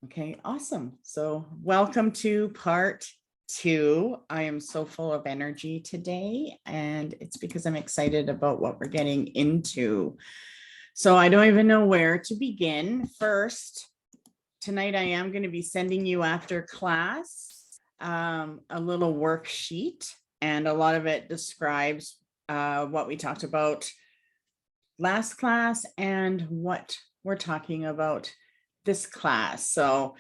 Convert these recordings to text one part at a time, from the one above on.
Okay, awesome. So welcome to part 2. I am so full of energy today, and it's because I'm excited about what we're getting into. So I don't even know where to begin. First, tonight I am going to be sending you after class a little worksheet, and a lot of it describes what we talked about last class and what we're talking about this class. So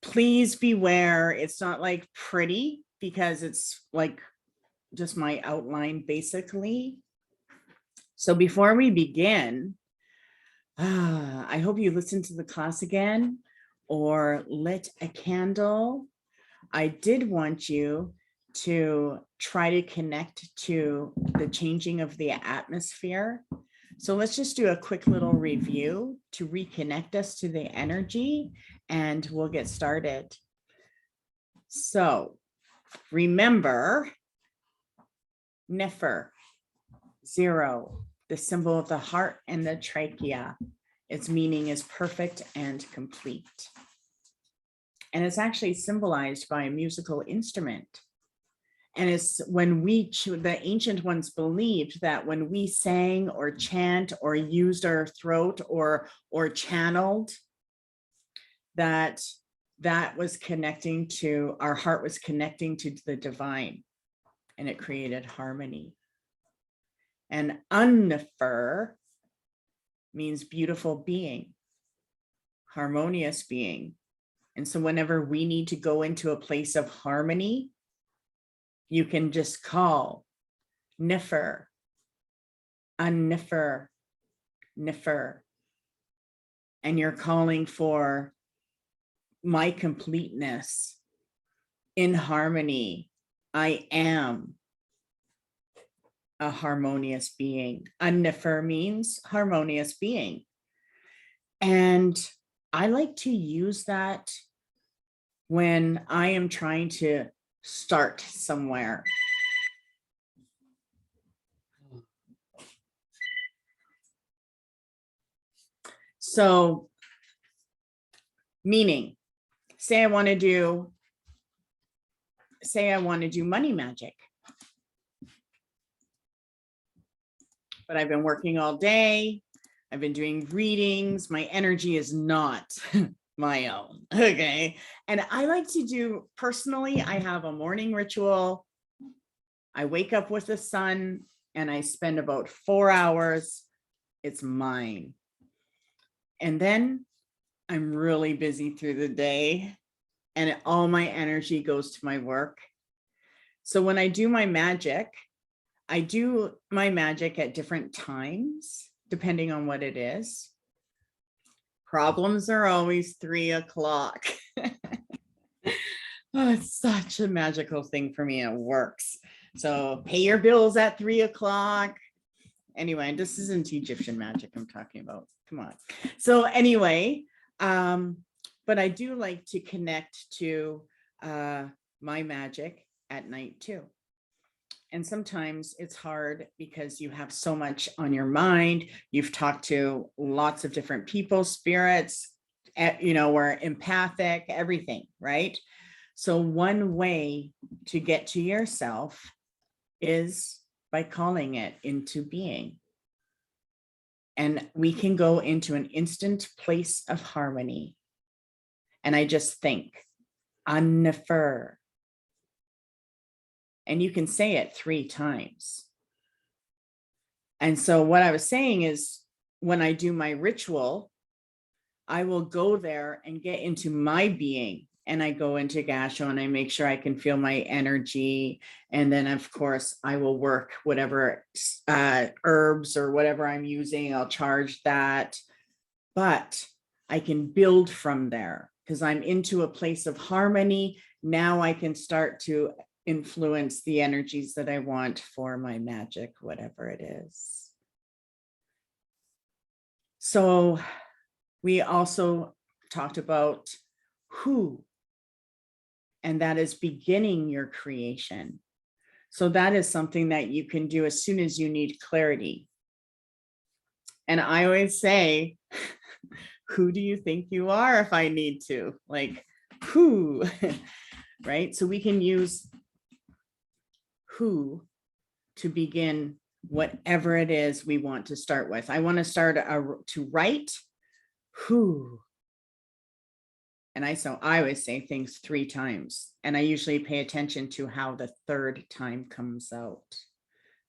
please beware. It's not like pretty because it's like just my outline basically. So before we begin, I hope you listen to the class again or lit a candle. I did want you to try to connect to the changing of the atmosphere. So let's just do a quick little review to reconnect us to the energy, and we'll get started. So remember, Nefer, 0, the symbol of the heart and the trachea. Its meaning is perfect and complete. And it's actually symbolized by a musical instrument. And it's when the ancient ones believed that when we sang or chant or used our throat or channeled, that was connecting to, our heart was connecting to the divine, and it created harmony. And Unnefer means beautiful being, harmonious being. And so whenever we need to go into a place of harmony, you can just call Nefer, Unnefer, Nefer. And you're calling for my completeness in harmony. I am a harmonious being. Unnefer means harmonious being. And I like to use that when I am trying to start somewhere. So, meaning, say I want to do money magic, but I've been working all day. I've been doing readings. My energy is not my own. Okay. And I like to do, personally, I have a morning ritual. I wake up with the sun and I spend about 4 hours. It's mine. And then I'm really busy through the day and all my energy goes to my work. So when I do my magic, I do my magic at different times, depending on what it is. Problems are always 3 o'clock. Oh, it's such a magical thing for me. It works. So pay your bills at 3 o'clock. Anyway, this isn't Egyptian magic I'm talking about. Come on. So anyway, but I do like to connect to my magic at night too. And sometimes it's hard because you have so much on your mind. You've talked to lots of different people, spirits, we're empathic, everything, right? So one way to get to yourself is by calling it into being. And we can go into an instant place of harmony. And I just think, Unnefer. And you can say it 3 times. And so what I was saying is, when I do my ritual, I will go there and get into my being. And I go into Gasho and I make sure I can feel my energy. And then, of course, I will work whatever herbs or whatever I'm using. I'll charge that. But I can build from there because I'm into a place of harmony. Now I can start to influence the energies that I want for my magic, whatever it is. So we also talked about who, and that is beginning your creation. So that is something that you can do as soon as you need clarity. And I always say, who do you think you are if I need to? Like, who, right? So we can use who to begin whatever it is we want to start with. I want to start to write who. And I always say things 3 times. And I usually pay attention to how the 3rd time comes out,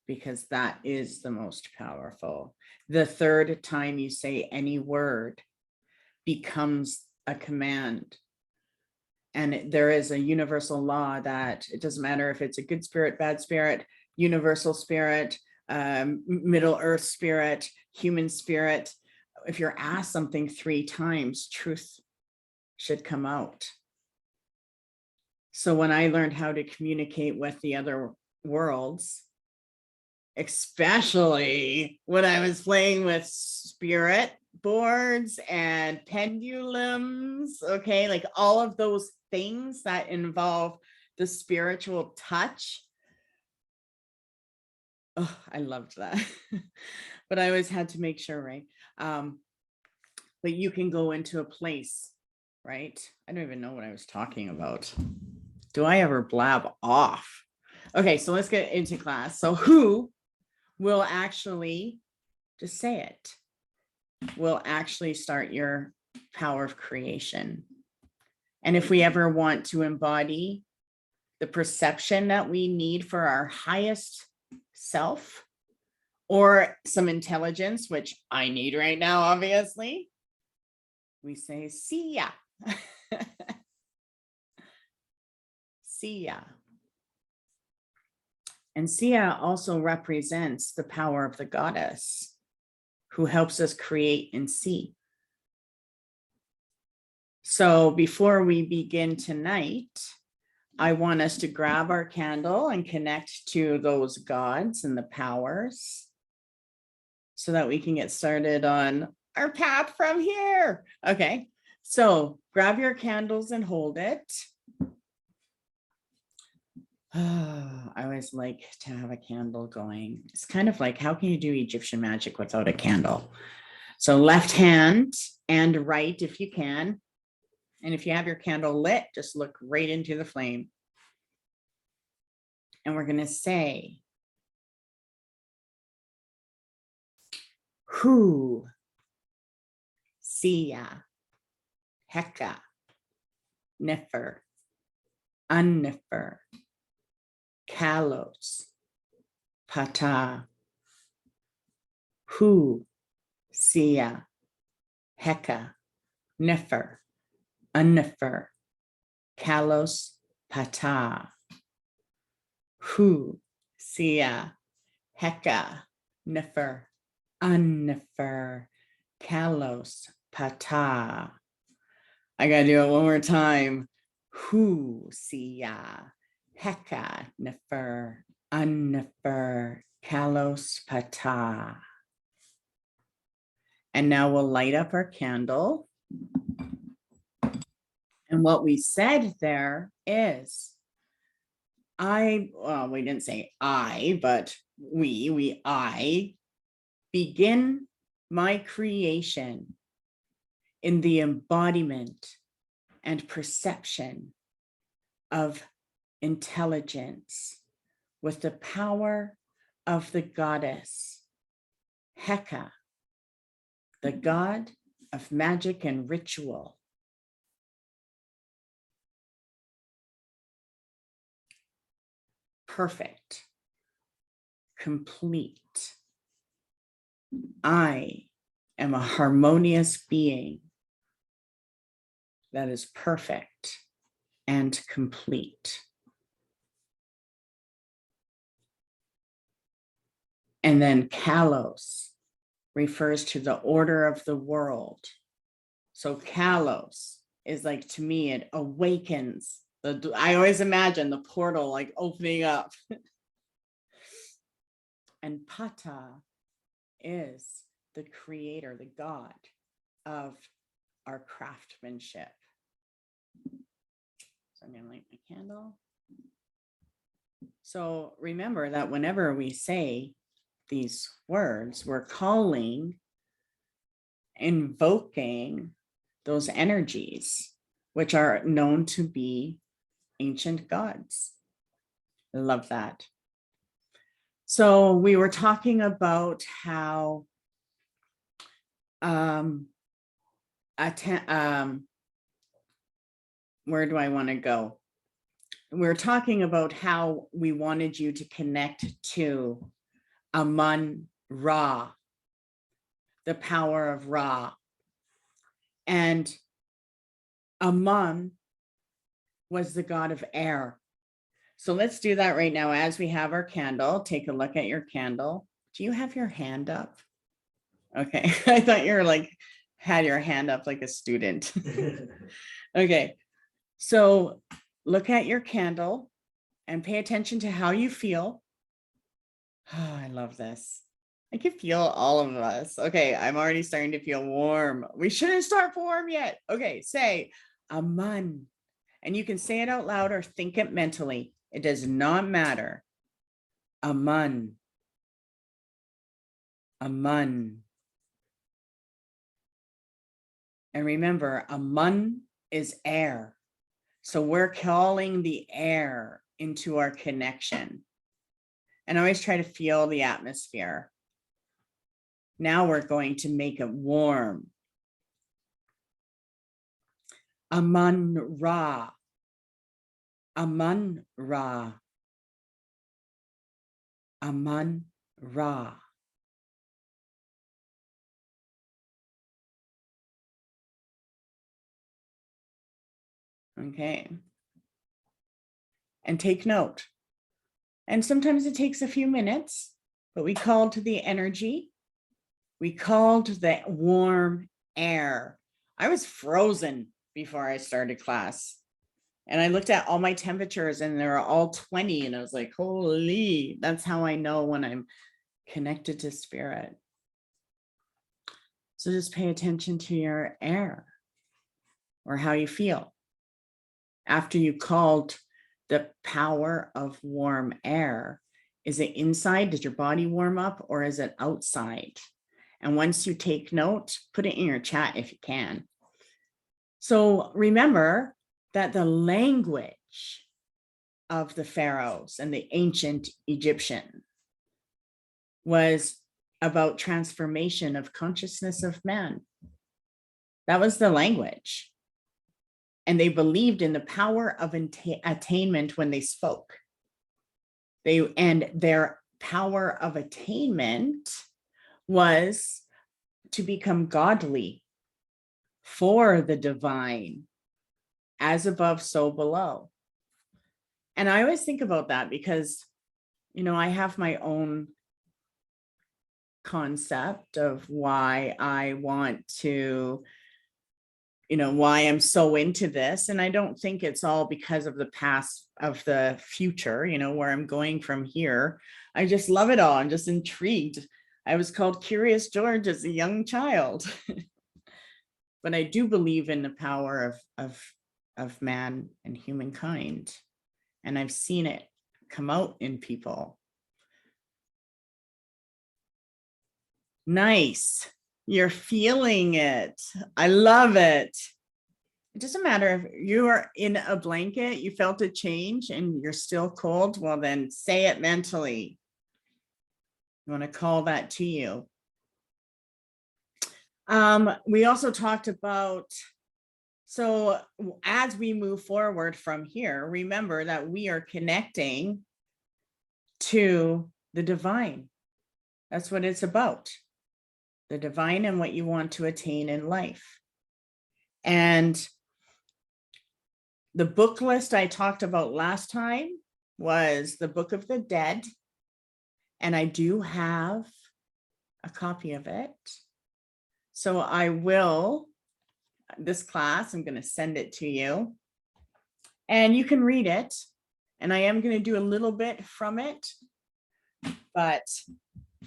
because that is the most powerful. The 3rd time you say any word becomes a command. And there is a universal law that it doesn't matter if it's a good spirit, bad spirit, universal spirit, Middle Earth spirit, human spirit. If you're asked something 3 times, truth should come out. So when I learned how to communicate with the other worlds, especially when I was playing with spirit boards and pendulums, okay, like all of those things that involve the spiritual touch. Oh, I loved that. But I always had to make sure, right? But you can go into a place, right? I don't even know what I was talking about. Do I ever blab off? Okay, so let's get into class. So who will actually, just say it, will actually start your power of creation. And if we ever want to embody the perception that we need for our highest self, or some intelligence, which I need right now, obviously, we say, see ya. See ya. And Sia also represents the power of the goddess who helps us create and see. So before we begin tonight, I want us to grab our candle and connect to those gods and the powers so that we can get started on our path from here. Okay, so grab your candles and hold it. I always like to have a candle going. It's kind of like, how can you do Egyptian magic without a candle? So left hand and right if you can. And if you have your candle lit, just look right into the flame. And we're going to say, Hu, Sia, Heka, Nefer, An-Nefer, Kalos, Ptah, Hu, Sia, Heka, Nefer, An-Nefer, Kalos, Ptah, Hu, Sia, Heka, Nefer, An-Nefer, Kalos, Ptah. I gotta do it one more time. Hu, Sia, Heka, Nefer, An-Nefer, Kalos, Ptah. And now we'll light up our candle. And what we said there is, well, we didn't say I, but I begin my creation in the embodiment and perception of intelligence with the power of the goddess Heka, the god of magic and ritual. Perfect, complete. I am a harmonious being that is perfect and complete. And then Kalos refers to the order of the world. So Kalos is like, to me, it awakens. I always imagine the portal like opening up. And Ptah is the creator, the god of our craftsmanship. So I'm going to light my candle. So remember that whenever we say these words, we're calling invoking those energies, which are known to be ancient gods. I love that. So we were talking about how where do I want to go? We're talking about how we wanted you to connect to Amun Ra, the power of Ra. And Amun was the god of air. So let's do that right now as we have our candle. Take a look at your candle. Do you have your hand up? Okay, I thought you were like, had your hand up like a student. Okay, so look at your candle and pay attention to how you feel. Oh, I love this. I can feel all of us. Okay, I'm already starting to feel warm. We shouldn't start warm yet. Okay, say Amun. And you can say it out loud or think it mentally. It does not matter. Amun. Amun. And remember, Amun is air. So we're calling the air into our connection. And always try to feel the atmosphere. Now we're going to make it warm. Amun Ra. Amun Ra. Amun Ra. Okay. And take note. And sometimes it takes a few minutes, but we called to the energy. We called the warm air. I was frozen before I started class. And I looked at all my temperatures and they were all 20. And I was like, holy, that's how I know when I'm connected to spirit. So just pay attention to your air or how you feel. After you called the power of warm air, is it inside? Did your body warm up or is it outside? And once you take note, put it in your chat if you can. So remember that the language of the pharaohs and the ancient Egyptian was about transformation of consciousness of man. That was the language. And they believed in the power of attainment when they spoke. And their power of attainment was to become godly for the divine, as above, so below. And I always think about that because, you know, I have my own concept of why I want to, you know, why I'm so into this. And I don't think it's all because of the past, of the future, you know, where I'm going from here. I just love it all. I'm just intrigued. I was called Curious George as a young child. But I do believe in the power of man and humankind. And I've seen it come out in people. Nice. You're feeling it. I love it. It doesn't matter if you are in a blanket, you felt a change and you're still cold. Well, then say it mentally. You want to call that to you. We also talked about, so as we move forward from here, remember that we are connecting to the divine. That's what it's about. The divine and what you want to attain in life. And the book list I talked about last time was the Book of the Dead. And I do have a copy of it. So I will, this class, I'm going to send it to you. And you can read it. And I am going to do a little bit from it. But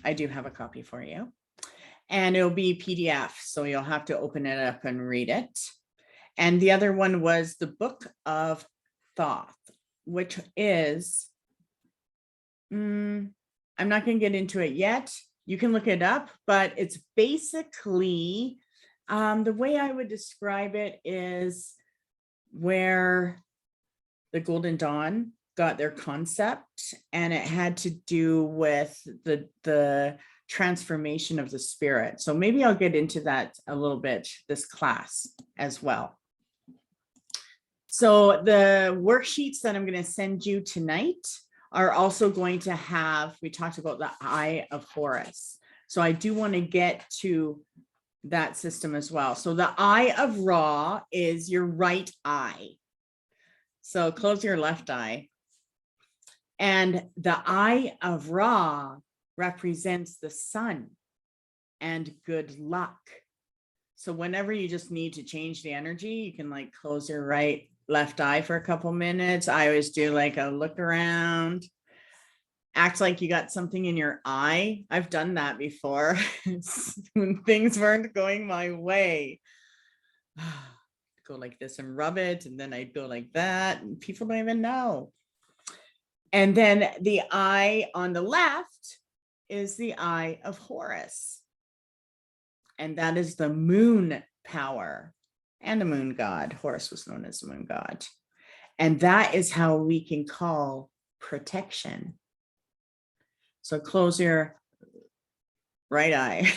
I do have a copy for you. And it'll be PDF. So you'll have to open it up and read it. And the other one was the Book of Thoth, which is, I'm not going to get into it yet. You can look it up, but it's basically The way I would describe it is where the Golden Dawn got their concept, and it had to do with the transformation of the spirit. So maybe I'll get into that a little bit this class as well. So the worksheets that I'm going to send you tonight are also going to have, we talked about the Eye of Horus. So I do want to get to that system as well. So the Eye of Ra is your right eye. So close your left eye. And the Eye of Ra represents the sun and good luck. So whenever you just need to change the energy, you can like close your left eye for a couple minutes. I always do like a look around, act like you got something in your eye. I've done that before when things weren't going my way. Go like this and rub it, and then I'd go like that, and people don't even know. And then the eye on the left is the Eye of Horus. And that is the moon power and the moon god. Horus was known as the moon god. And that is how we can call protection. So close your right eye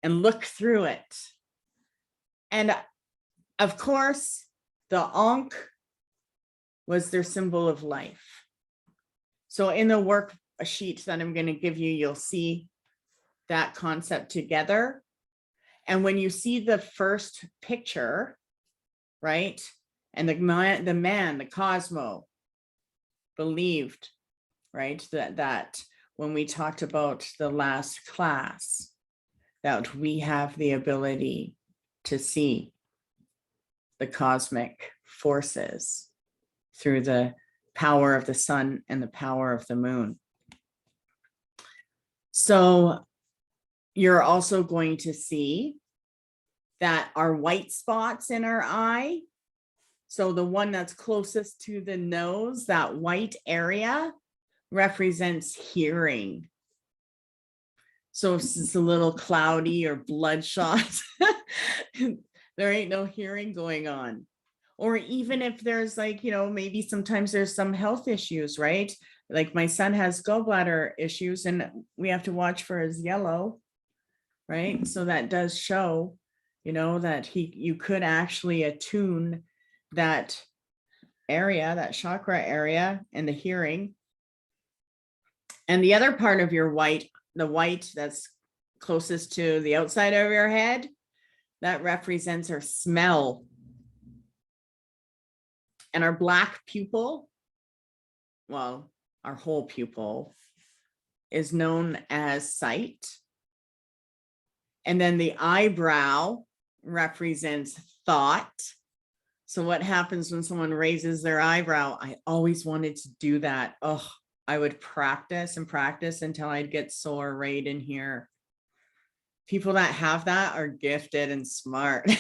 and look through it. And of course, the Ankh was their symbol of life. So in the worksheet that I'm going to give you, you'll see that concept together. And when you see the first picture, right? And the man, the Cosmo, believed, right? That when we talked about the last class, that we have the ability to see the cosmic forces through the power of the sun and the power of the moon. So you're also going to see that our white spots in our eye, so the one that's closest to the nose, that white area represents hearing. So if it's a little cloudy or bloodshot, there ain't no hearing going on. Or even if there's like, maybe sometimes there's some health issues, right? Like my son has gallbladder issues and we have to watch for his yellow, right? So that does show, that you could actually attune that area, that chakra area, and the hearing. And the other part of your white, the white that's closest to the outside of your head, that represents our smell. And our black pupil, well, our whole pupil, is known as sight. And then the eyebrow represents thought. So what happens when someone raises their eyebrow? I always wanted to do that. Oh, I would practice and practice until I'd get sore right in here. People that have that are gifted and smart.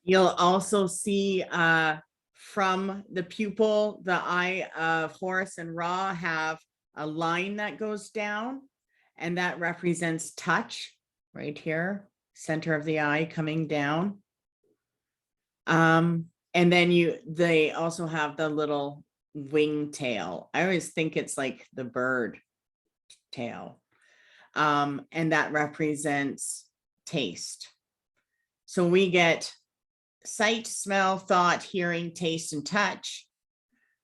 You'll also see from the pupil, the Eye of Horus and Ra have a line that goes down, and that represents touch right here, center of the eye coming down. And then they also have the little wing tail. I always think it's like the bird tail. And that represents taste. So we get sight, smell, thought, hearing, taste, and touch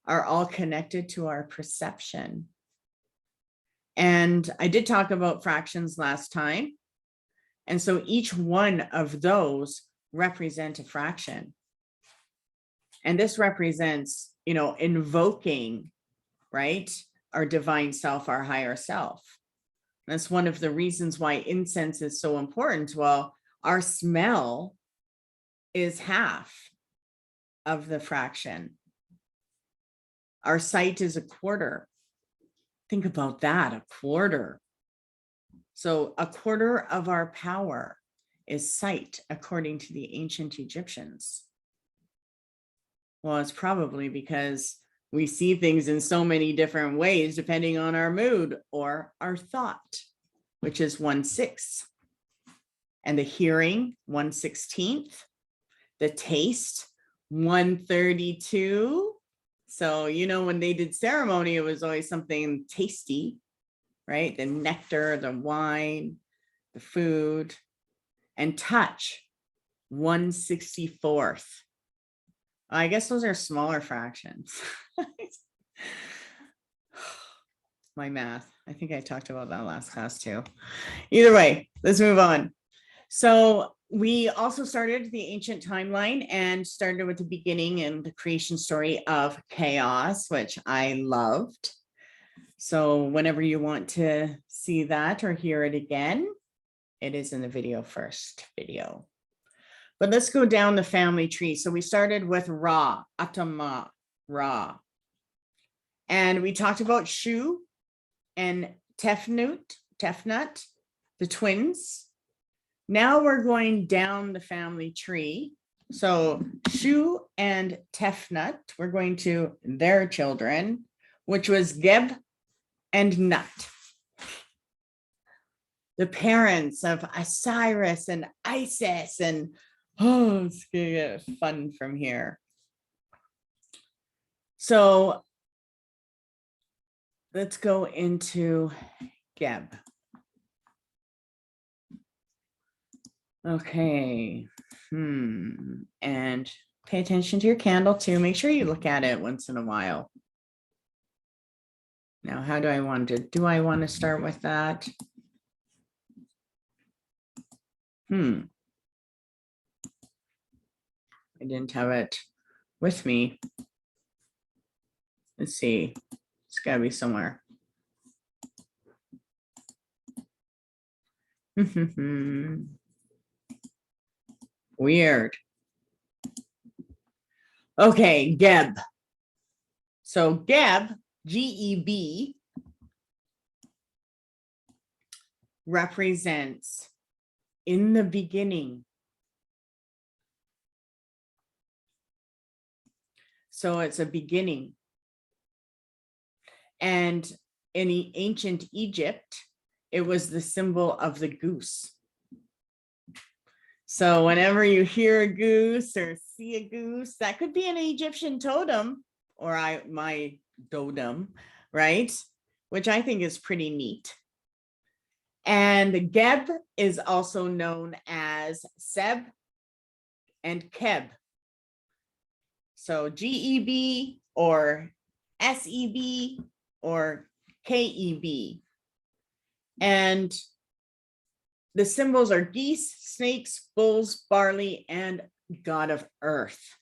are all connected to our perception. And I did talk about fractions last time. And so each one of those represent a fraction. And this represents, invoking, right? Our divine self, our higher self. That's one of the reasons why incense is so important. Well, our smell is half of the fraction. Our sight is a quarter. Think about that, a quarter. So a quarter of our power is sight, according to the ancient Egyptians. Well, it's probably because We see things in so many different ways, depending on our mood or our thought, which is 1/6. And the hearing, 1/16. The taste, 132. So, when they did ceremony, it was always something tasty, right? The nectar, the wine, the food. And touch, 1/64. I guess those are smaller fractions. My math. I think I talked about that last class too. Either way, let's move on. So we also started the ancient timeline and started with the beginning and the creation story of chaos, which I loved. So whenever you want to see that or hear it again, it is in the first video. But let's go down the family tree. So we started with Ra, Atama, Ra. And we talked about Shu and Tefnut, the twins. Now we're going down the family tree. So Shu and Tefnut, we're going to their children, which was Geb and Nut. The parents of Osiris and Isis, and it's gonna get fun from here. So let's go into Geb. Okay. And pay attention to your candle too. Make sure you look at it once in a while. Now, how do I want to start with that? I didn't have it with me. Let's see. It's got to be somewhere. Weird. Okay, Geb. So Geb, G-E-B, represents in the beginning. So it's a beginning. And in ancient Egypt, it was the symbol of the goose. So whenever you hear a goose or see a goose, that could be an Egyptian totem or my totem, right? Which I think is pretty neat. And Geb is also known as Seb and Keb. So G-E-B or S-E-B or K-E-B. And the symbols are geese, snakes, bulls, barley, and god of earth.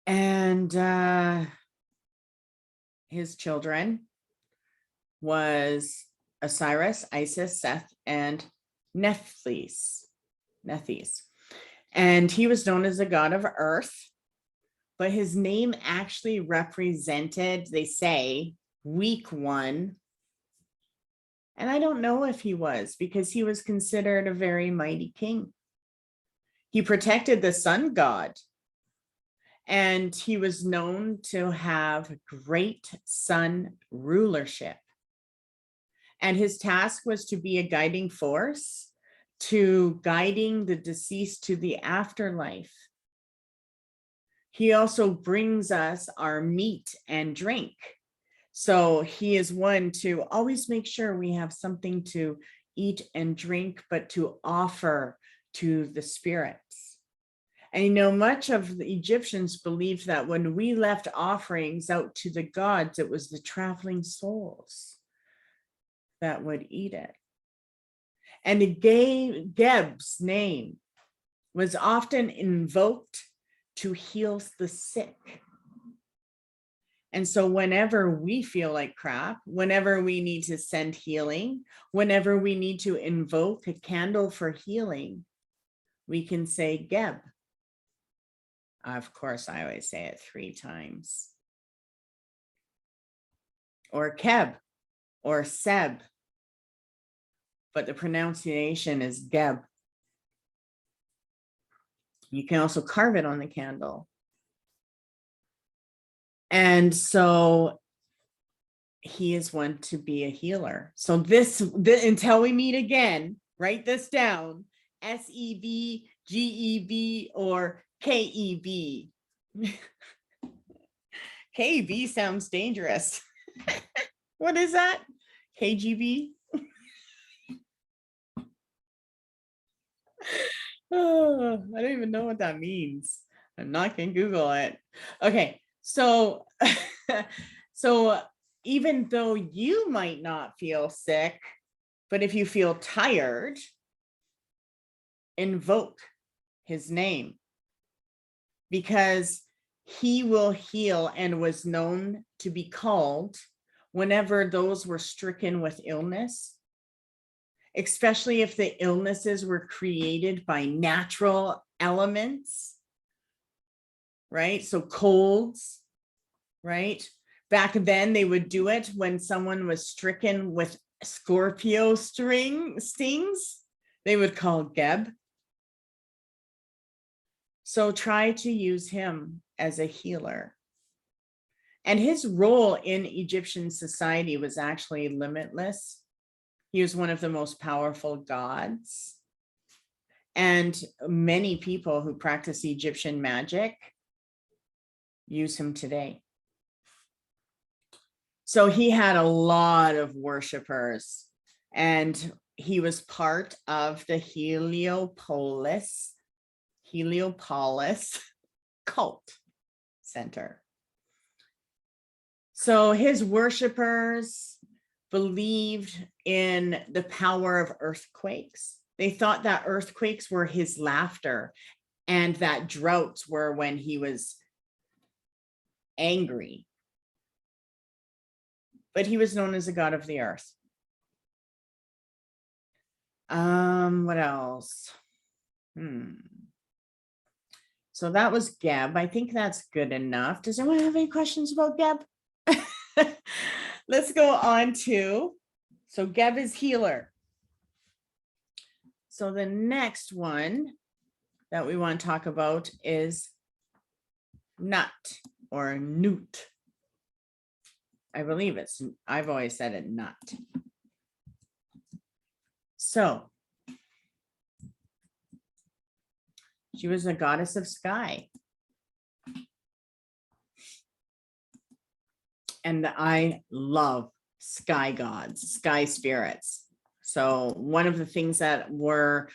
And his children was Osiris, Isis, Seth, and Nephthys. And he was known as the god of earth, but his name actually represented, they say, weak one. And I don't know if he was, because he was considered a very mighty king. He protected the sun god, and he was known to have great sun rulership. And his task was to be a guiding force to guiding the deceased to the afterlife. He also brings us our meat and drink. So he is one to always make sure we have something to eat and drink, but to offer to the spirits. And much of the Egyptians believed that when we left offerings out to the gods, it was the traveling souls that would eat it. And Geb's name was often invoked to heal the sick. And so whenever we feel like crap, whenever we need to send healing, whenever we need to invoke a candle for healing, we can say Geb. Of course, I always say it 3 times. Or Keb, or Seb. But the pronunciation is Geb. You can also carve it on the candle. And so he is one to be a healer. So until we meet again, write this down: SEV, GEV, or KEV. KEV sounds dangerous. What is that? KGB? Oh, I don't even know what that means. I'm not gonna Google it. Okay, so so even though you might not feel sick, but if you feel tired, invoke his name, because he will heal, and was known to be called whenever those were stricken with illness, especially if the illnesses were created by natural elements, right? So colds, right? Back then they would do it when someone was stricken with Scorpio stings. They would call Geb. So try to use him as a healer. And his role in Egyptian society was actually limitless. He was one of the most powerful gods. And many people who practice Egyptian magic use him today. So he had a lot of worshipers, and he was part of the Heliopolis cult center. So his worshipers believed in the power of earthquakes. They thought that earthquakes were his laughter, and that droughts were when he was angry. But he was known as a god of the earth. What else? So that was Geb. I think that's good enough. Does anyone have any questions about Geb? Let's go on to, so Geb is healer. So the next one that we want to talk about is Nut or Newt. I believe I've always said it Nut. So she was a goddess of sky. And I love sky gods, sky spirits. So one of the things I'm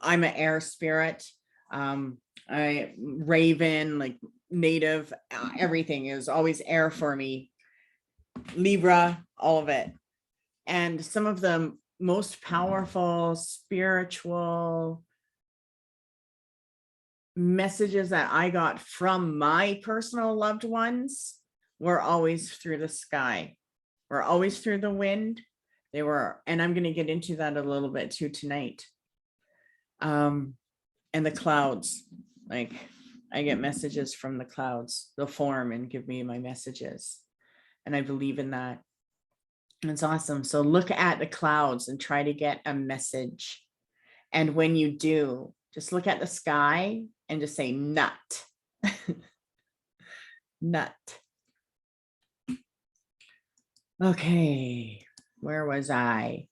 an air spirit. I Raven, like native, everything is always air for me. Libra, all of it. And some of the most powerful spiritual messages that I got from my personal loved ones were always through the sky, were always through the wind. They were, and I'm going to get into that a little bit too tonight. And the clouds, like I get messages from the clouds. They'll form and give me my messages. And I believe in that. And it's awesome. So look at the clouds and try to get a message. And when you do, just look at the sky and just say nut. Nut. Okay, where was I?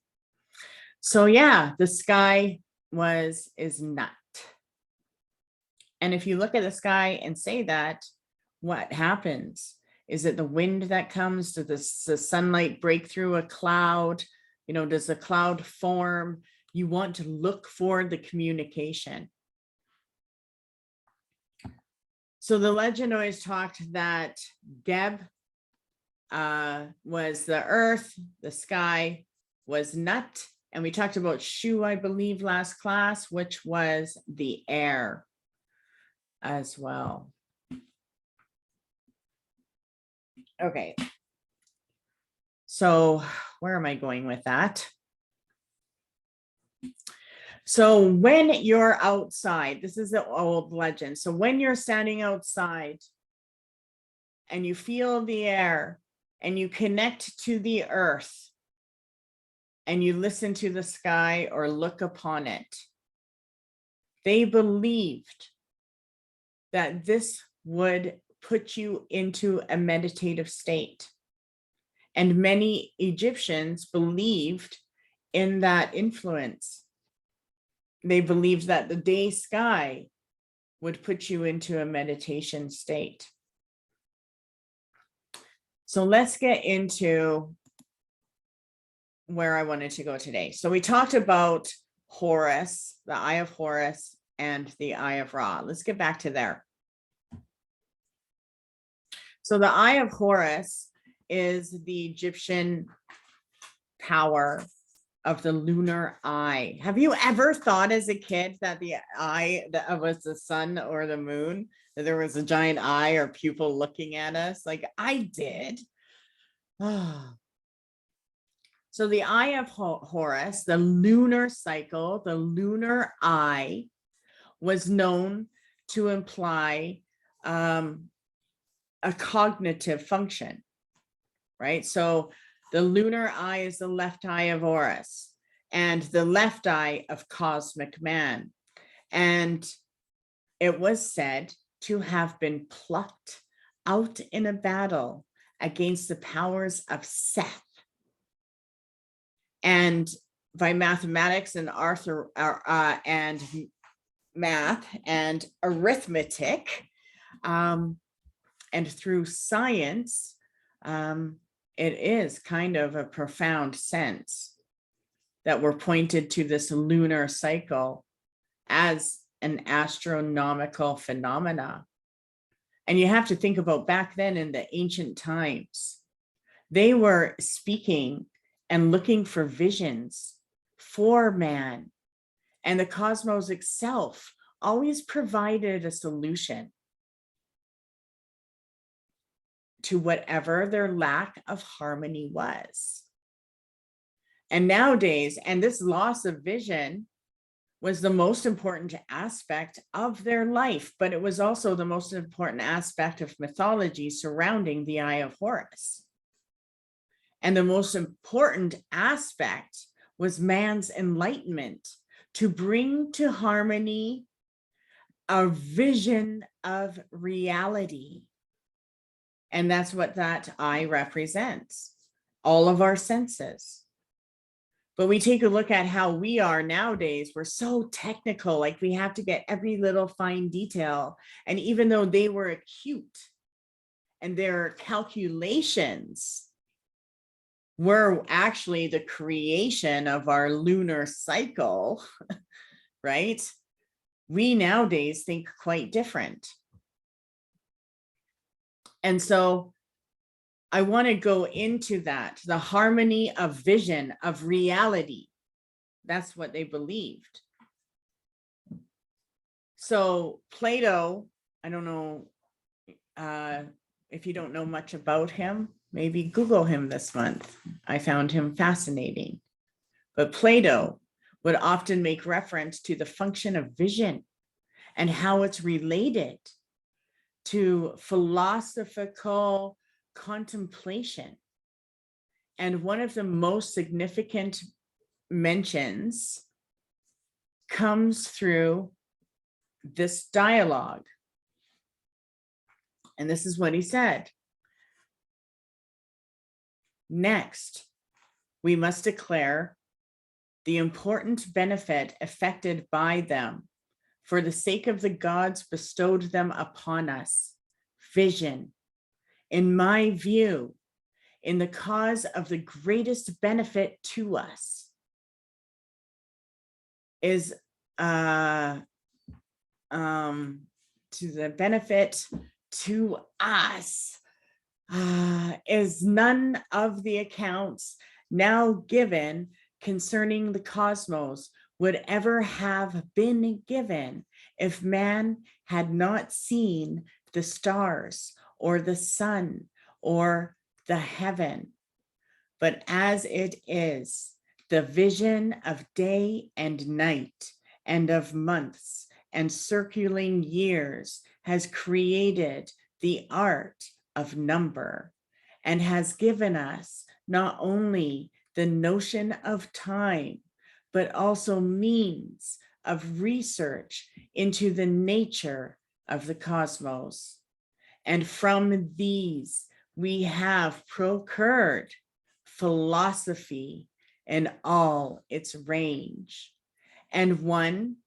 So yeah, the sky is nut. And if you look at the sky and say that, what happens? Is it the wind that comes? Does the sunlight break through a cloud? You know, does the cloud form? You want to look for the communication. So the legend always talked that Geb was the earth, the sky was Nut, and we talked about Shu, I believe, last class, which was the air as well. Okay. So where am I going with that? So when you're outside, this is the old legend. So when you're standing outside and you feel the air and you connect to the earth and you listen to the sky or look upon it, they believed that this would put you into a meditative state. And many Egyptians believed in that influence. They believed that the day sky would put you into a meditation state. So let's get into where I wanted to go today. So we talked about Horus, the Eye of Horus, and the Eye of Ra. Let's get back to there. So the Eye of Horus is the Egyptian power of the lunar eye. Have you ever thought as a kid that the eye that was the sun or the moon, that there was a giant eye or pupil looking at us? Like I did. So the Eye of Horus, the lunar cycle, the lunar eye, was known to imply a cognitive function, right? So the lunar eye is the left eye of Horus and the left eye of cosmic man. And it was said to have been plucked out in a battle against the powers of Seth. And by mathematics and math and arithmetic, and through science, it is kind of a profound sense that we're pointed to this lunar cycle as an astronomical phenomena. And you have to think about back then in the ancient times, they were speaking and looking for visions for man. And the cosmos itself always provided a solution to whatever their lack of harmony was. And nowadays, and this loss of vision was the most important aspect of their life, but it was also the most important aspect of mythology surrounding the Eye of Horus. And the most important aspect was man's enlightenment to bring to harmony a vision of reality. And that's what that eye represents, all of our senses. But we take a look at how we are nowadays. We're so technical, like we have to get every little fine detail. And even though they were acute and their calculations were actually the creation of our lunar cycle, right? We nowadays think quite different. And so I want to go into that, the harmony of vision, of reality. That's what they believed. So Plato, I don't know if you don't know much about him, maybe Google him this month. I found him fascinating. But Plato would often make reference to the function of vision and how it's related to philosophical contemplation. And one of the most significant mentions comes through this dialogue. And this is what he said. Next, we must declare the important benefit effected by them for the sake of the gods bestowed them upon us. Vision, in my view, in the cause of the greatest benefit to us, is to the benefit to us is none of the accounts now given concerning the cosmos would ever have been given if man had not seen the stars or the sun or the heaven. But as it is, the vision of day and night and of months and circling years has created the art of number and has given us not only the notion of time, but also means of research into the nature of the cosmos. And from these, we have procured philosophy in all its range, and one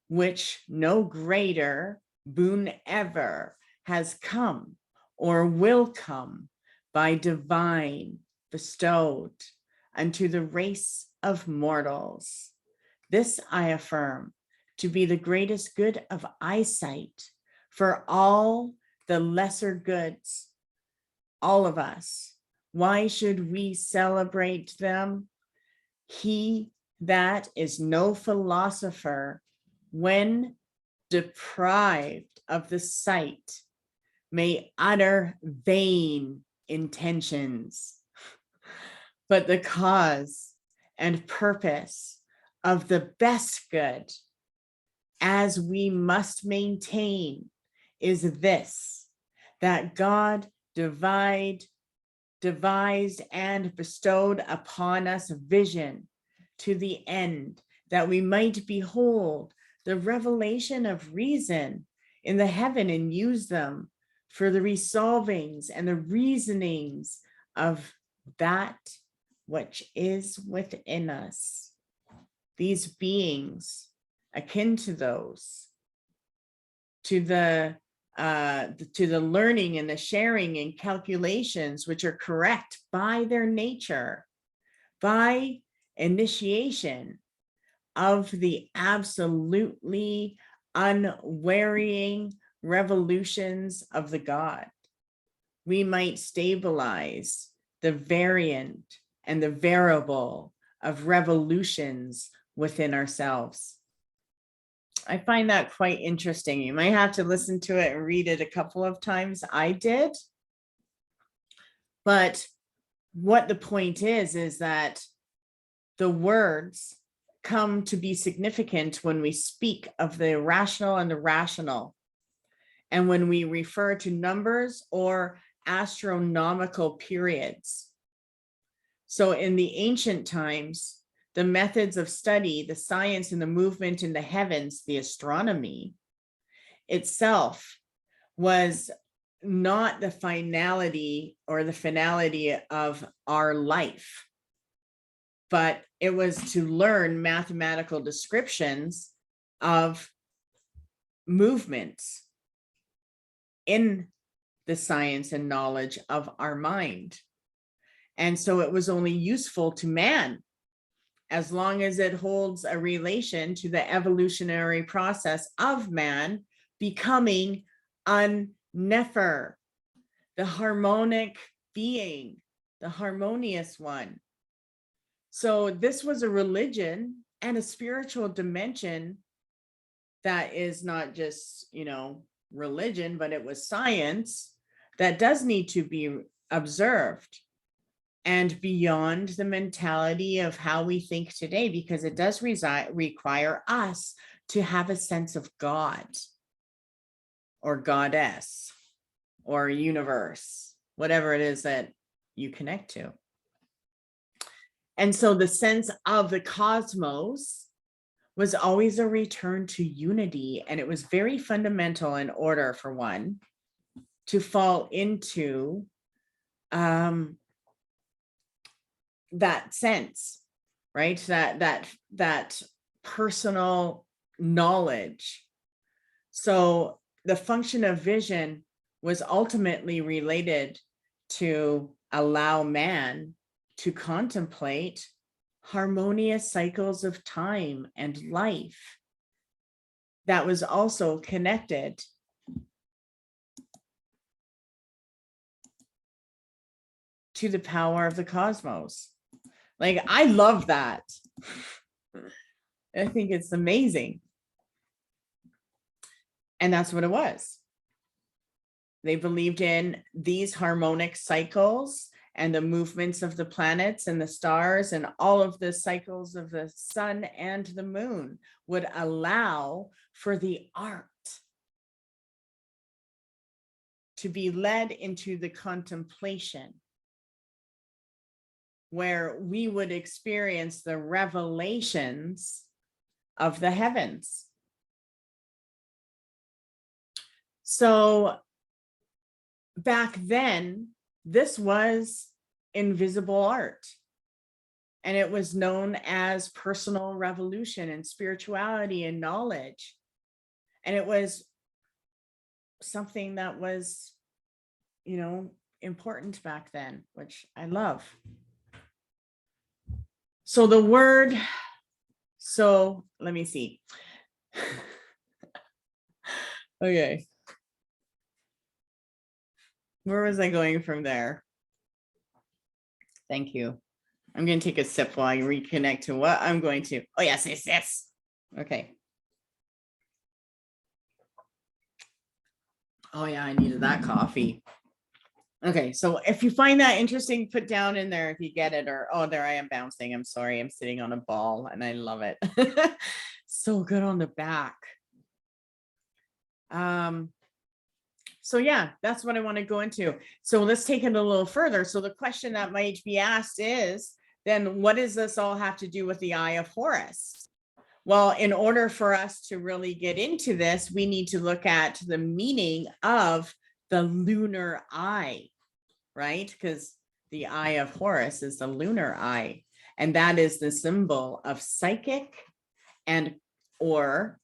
which no greater boon ever has come or will come by divine bestowed unto the race of mortals. This I affirm to be the greatest good of eyesight for all the lesser goods, all of us. Why should we celebrate them? He that is no philosopher, when deprived of the sight, may utter vain intentions, but the cause and purpose of the best good, as we must maintain, is this, that God devised and bestowed upon us vision to the end that we might behold the revelation of reason in the heaven and use them for the resolvings and the reasonings of that which is within us. These beings akin to those, to the learning and the sharing and calculations which are correct by their nature, by initiation of the absolutely unwearying revolutions of the God, we might stabilize the variant and the variable of revolutions within ourselves. I find that quite interesting. You might have to listen to it and read it a couple of times. I did. But what the point is that the words come to be significant when we speak of the irrational and the rational, and when we refer to numbers or astronomical periods. So in the ancient times, the methods of study, the science and the movement in the heavens, the astronomy itself was not the finality or the finality of our life, but it was to learn mathematical descriptions of movements in the science and knowledge of our mind. And so it was only useful to man as long as it holds a relation to the evolutionary process of man becoming un-nefer, the harmonic being, the harmonious one. So this was a religion and a spiritual dimension that is not just, religion, but it was science that does need to be observed and beyond the mentality of how we think today, because it does require us to have a sense of God or goddess or universe, whatever it is that you connect to. And so the sense of the cosmos was always a return to unity, and it was very fundamental in order for one to fall into that sense, right? That personal knowledge. So the function of vision was ultimately related to allow man to contemplate harmonious cycles of time and life. That was also connected to the power of the cosmos. Like, I love that. I think it's amazing. And that's what it was. They believed in these harmonic cycles and the movements of the planets and the stars and all of the cycles of the sun and the moon would allow for the art to be led into the contemplation, where we would experience the revelations of the heavens. So back then, this was invisible art. And it was known as personal revolution and spirituality and knowledge. And it was something that was, important back then, which I love. So the word, let me see. Okay. Where was I going from there? Thank you. I'm going to take a sip while I reconnect to what I'm going to. Oh, yes, yes. Okay. Oh, yeah, I needed that coffee. Okay, so if you find that interesting, put down in there if you get it, or, oh, there I am bouncing. I'm sorry, I'm sitting on a ball and I love it. So good on the back. So yeah, that's what I want to go into. So let's take it a little further. So the question that might be asked is, then what does this all have to do with the Eye of Horus? Well, in order for us to really get into this, we need to look at the meaning of the lunar eye, right? Because the Eye of Horus is the lunar eye, and that is the symbol of psychic and or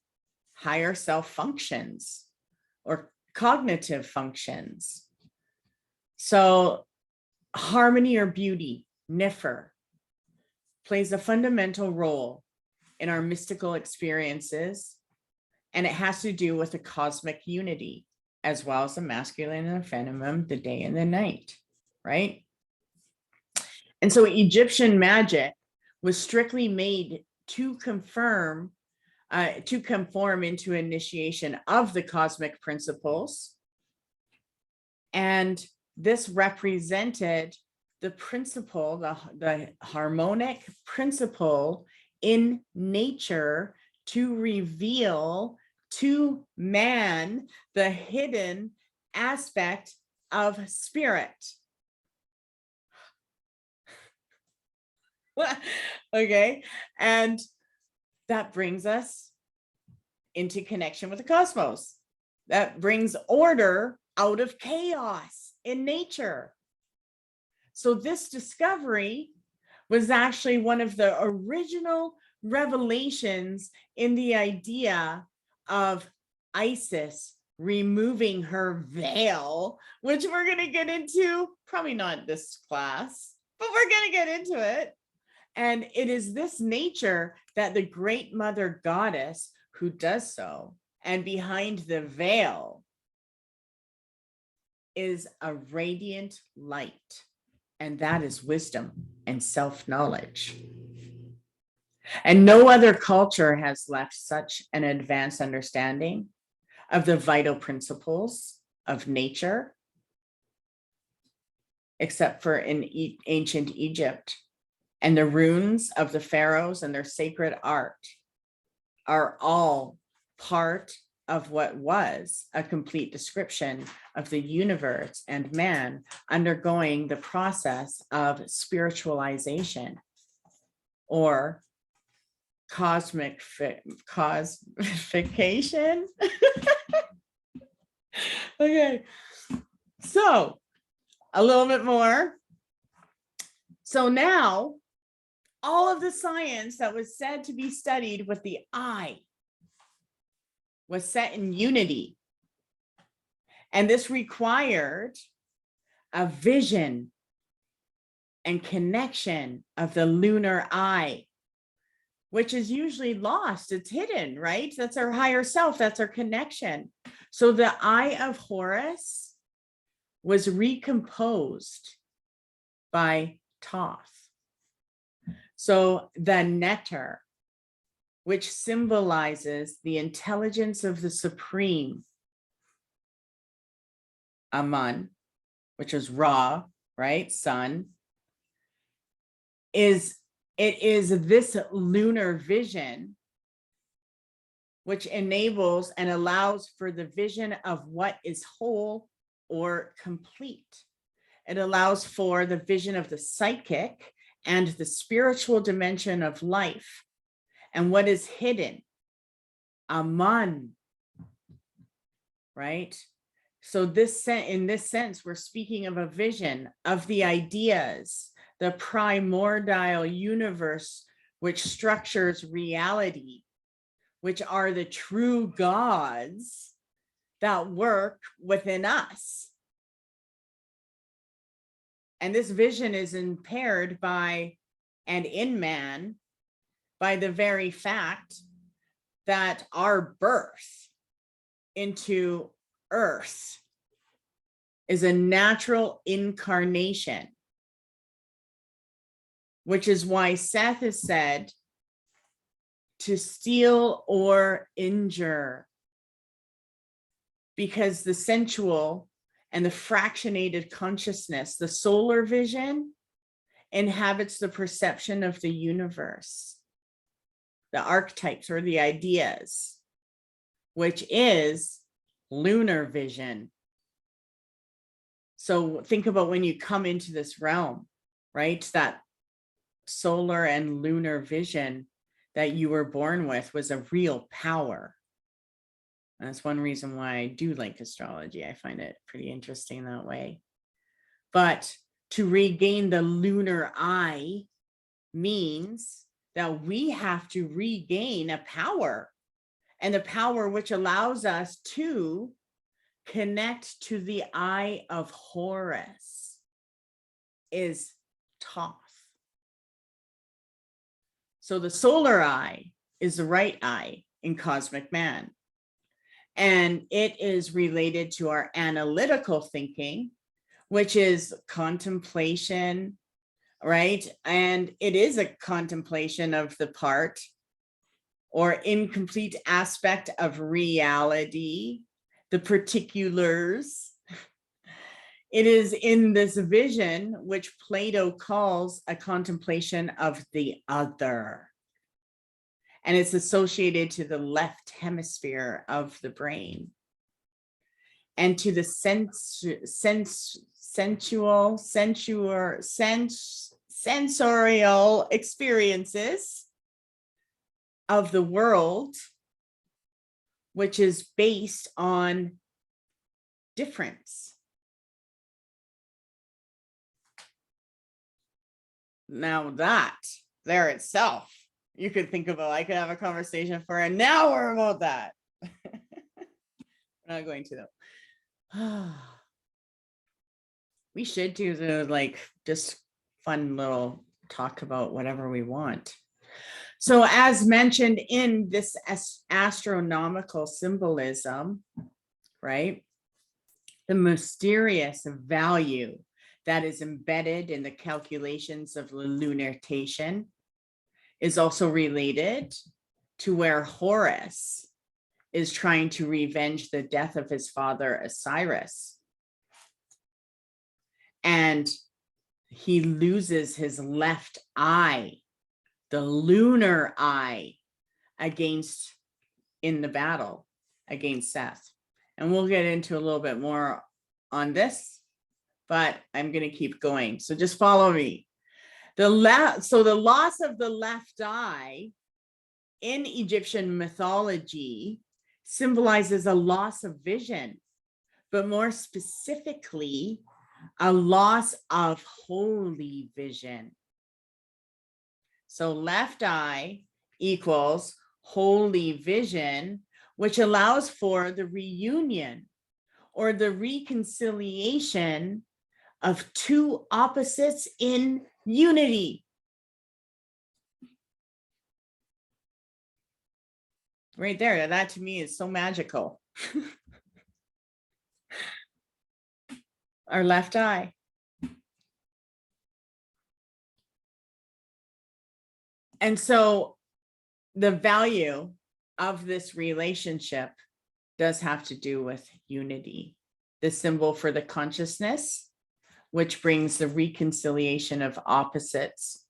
higher self functions or cognitive functions. So harmony or beauty, Niffer, plays a fundamental role in our mystical experiences, and it has to do with the cosmic unity, as well as the masculine and the feminine, the day and the night, right? And so Egyptian magic was strictly made to conform into initiation of the cosmic principles. And this represented the principle, the harmonic principle in nature to reveal to man the hidden aspect of spirit. Okay, and that brings us into connection with the cosmos. That brings order out of chaos in nature. So this discovery was actually one of the original revelations in the idea of Isis removing her veil, which we're going to get into, probably not this class, but we're going to get into it. And it is this nature that the great mother goddess who does so, and behind the veil is a radiant light, and that is wisdom and self-knowledge. And no other culture has left such an advanced understanding of the vital principles of nature, except for in ancient Egypt. And the runes of the pharaohs and their sacred art are all part of what was a complete description of the universe and man undergoing the process of spiritualization or cosmification. Okay, so a little bit more. So now all of the science that was said to be studied with the eye was set in unity. And this required a vision and connection of the lunar eye, which is usually lost. It's hidden, right? That's our higher self. That's our connection. So the Eye of Horus was recomposed by Thoth. So the Neter, which symbolizes the intelligence of the Supreme, Amun, which is Ra, right? Sun, it is this lunar vision which enables and allows for the vision of what is whole or complete. It allows for the vision of the psychic and the spiritual dimension of life and what is hidden, Amun, right? So in this sense, we're speaking of a vision of the ideas, the primordial universe, which structures reality, which are the true gods that work within us. And this vision is impaired by, and in man, by the very fact that our birth into earth is a natural incarnation, which is why Seth is said to steal or injure, because the sensual and the fractionated consciousness, the solar vision, inhabits the perception of the universe, the archetypes or the ideas, which is lunar vision. So think about when you come into this realm, right? That solar and lunar vision that you were born with was a real power. That's one reason why I do like astrology. I find it pretty interesting that way. But to regain the lunar eye means that we have to regain a power, and the power which allows us to connect to the eye of Horus is Thoth. So the solar eye is the right eye in cosmic man. And it is related to our analytical thinking, which is contemplation, right? And it is a contemplation of the part or incomplete aspect of reality, the particulars. It is in this vision, which Plato calls a contemplation of the other. And it's associated to the left hemisphere of the brain. And to the sensorial experiences of the world, which is based on difference. Now that there itself, you could think about, I could have a conversation for an hour about that. I'm not going to though. We should do the like just fun little talk about whatever we want. So as mentioned in this astronomical symbolism, right? The mysterious value that is embedded in the calculations of the lunartation is also related to where Horus is trying to revenge the death of his father Osiris. And he loses his left eye, the lunar eye, in the battle against Seth. And we'll get into a little bit more on this, but I'm going to keep going. So just follow me. So the loss of the left eye in Egyptian mythology symbolizes a loss of vision, but more specifically, a loss of holy vision. So left eye equals holy vision, which allows for the reunion or the reconciliation of two opposites in unity. Right there, that to me is so magical. Our left eye. And so the value of this relationship does have to do with unity, the symbol for the consciousness, which brings the reconciliation of opposites.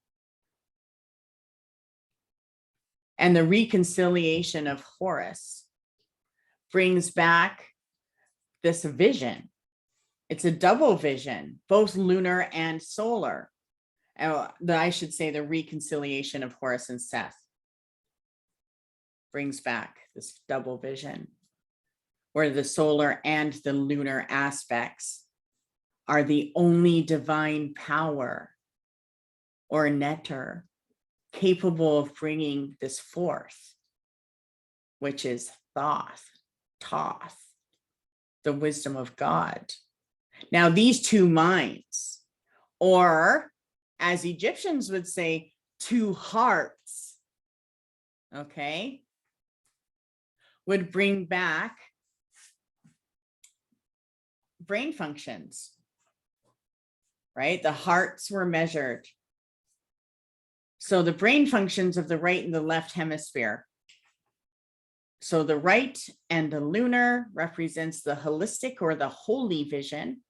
And the reconciliation of Horus brings back this vision. It's a double vision, both lunar and solar. I should say the reconciliation of Horus and Seth brings back this double vision. where the solar and the lunar aspects are the only divine power or netter capable of bringing this forth, which is Thoth, the wisdom of God. Now, these two minds, or as Egyptians would say, two hearts, okay, would bring back brain functions, right? The hearts were measured. So the brain functions of the right and the left hemisphere. So the right and the lunar represents the holistic or the holy vision.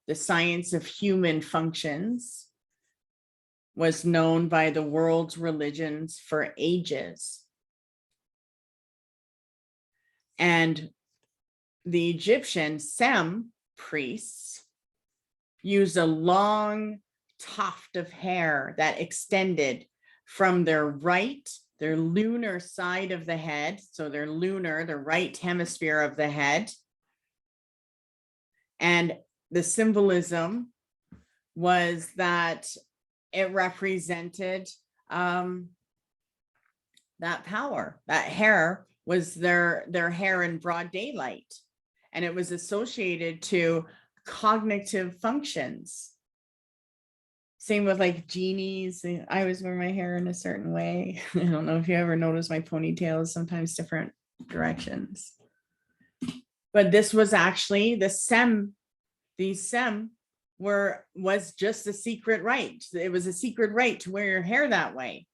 The science of human functions was known by the world's religions for ages. And the Egyptian Sem priests used a long tuft of hair that extended from their lunar side of the head, so their lunar, the right hemisphere of the head. And the symbolism was that it represented that power. That hair was their hair in broad daylight, and it was associated to cognitive functions. Same with like genies. I always wear my hair in a certain way. I don't know if you ever notice my ponytail is sometimes different directions. But this was actually the Sem. These Sem was just a secret rite. It was a secret rite to wear your hair that way.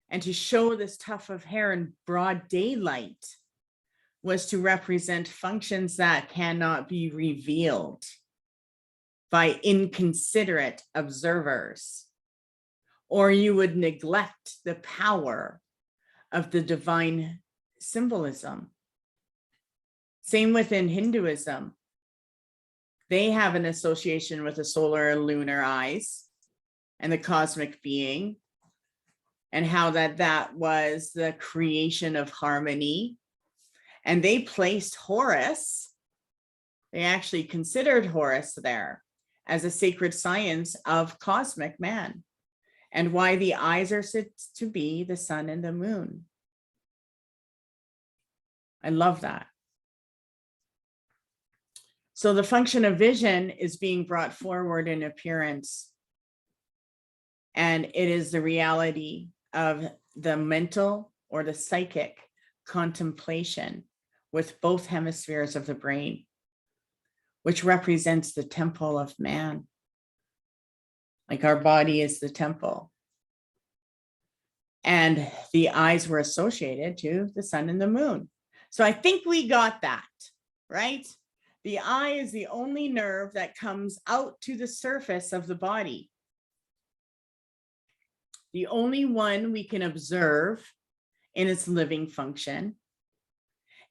And to show this tuft of hair in broad daylight was to represent functions that cannot be revealed by inconsiderate observers, or you would neglect the power of the divine symbolism. Same within Hinduism. They have an association with the solar and lunar eyes and the cosmic being, and how that was the creation of harmony. And they placed Horus, they actually considered Horus there as a sacred science of cosmic man, and why the eyes are said to be the sun and the moon. I love that. So the function of vision is being brought forward in appearance, and it is the reality of the mental or the psychic contemplation with both hemispheres of the brain, which represents the temple of man. Like our body is the temple. And the eyes were associated to the sun and the moon. So I think we got that, right? The eye is the only nerve that comes out to the surface of the body. The only one we can observe in its living function.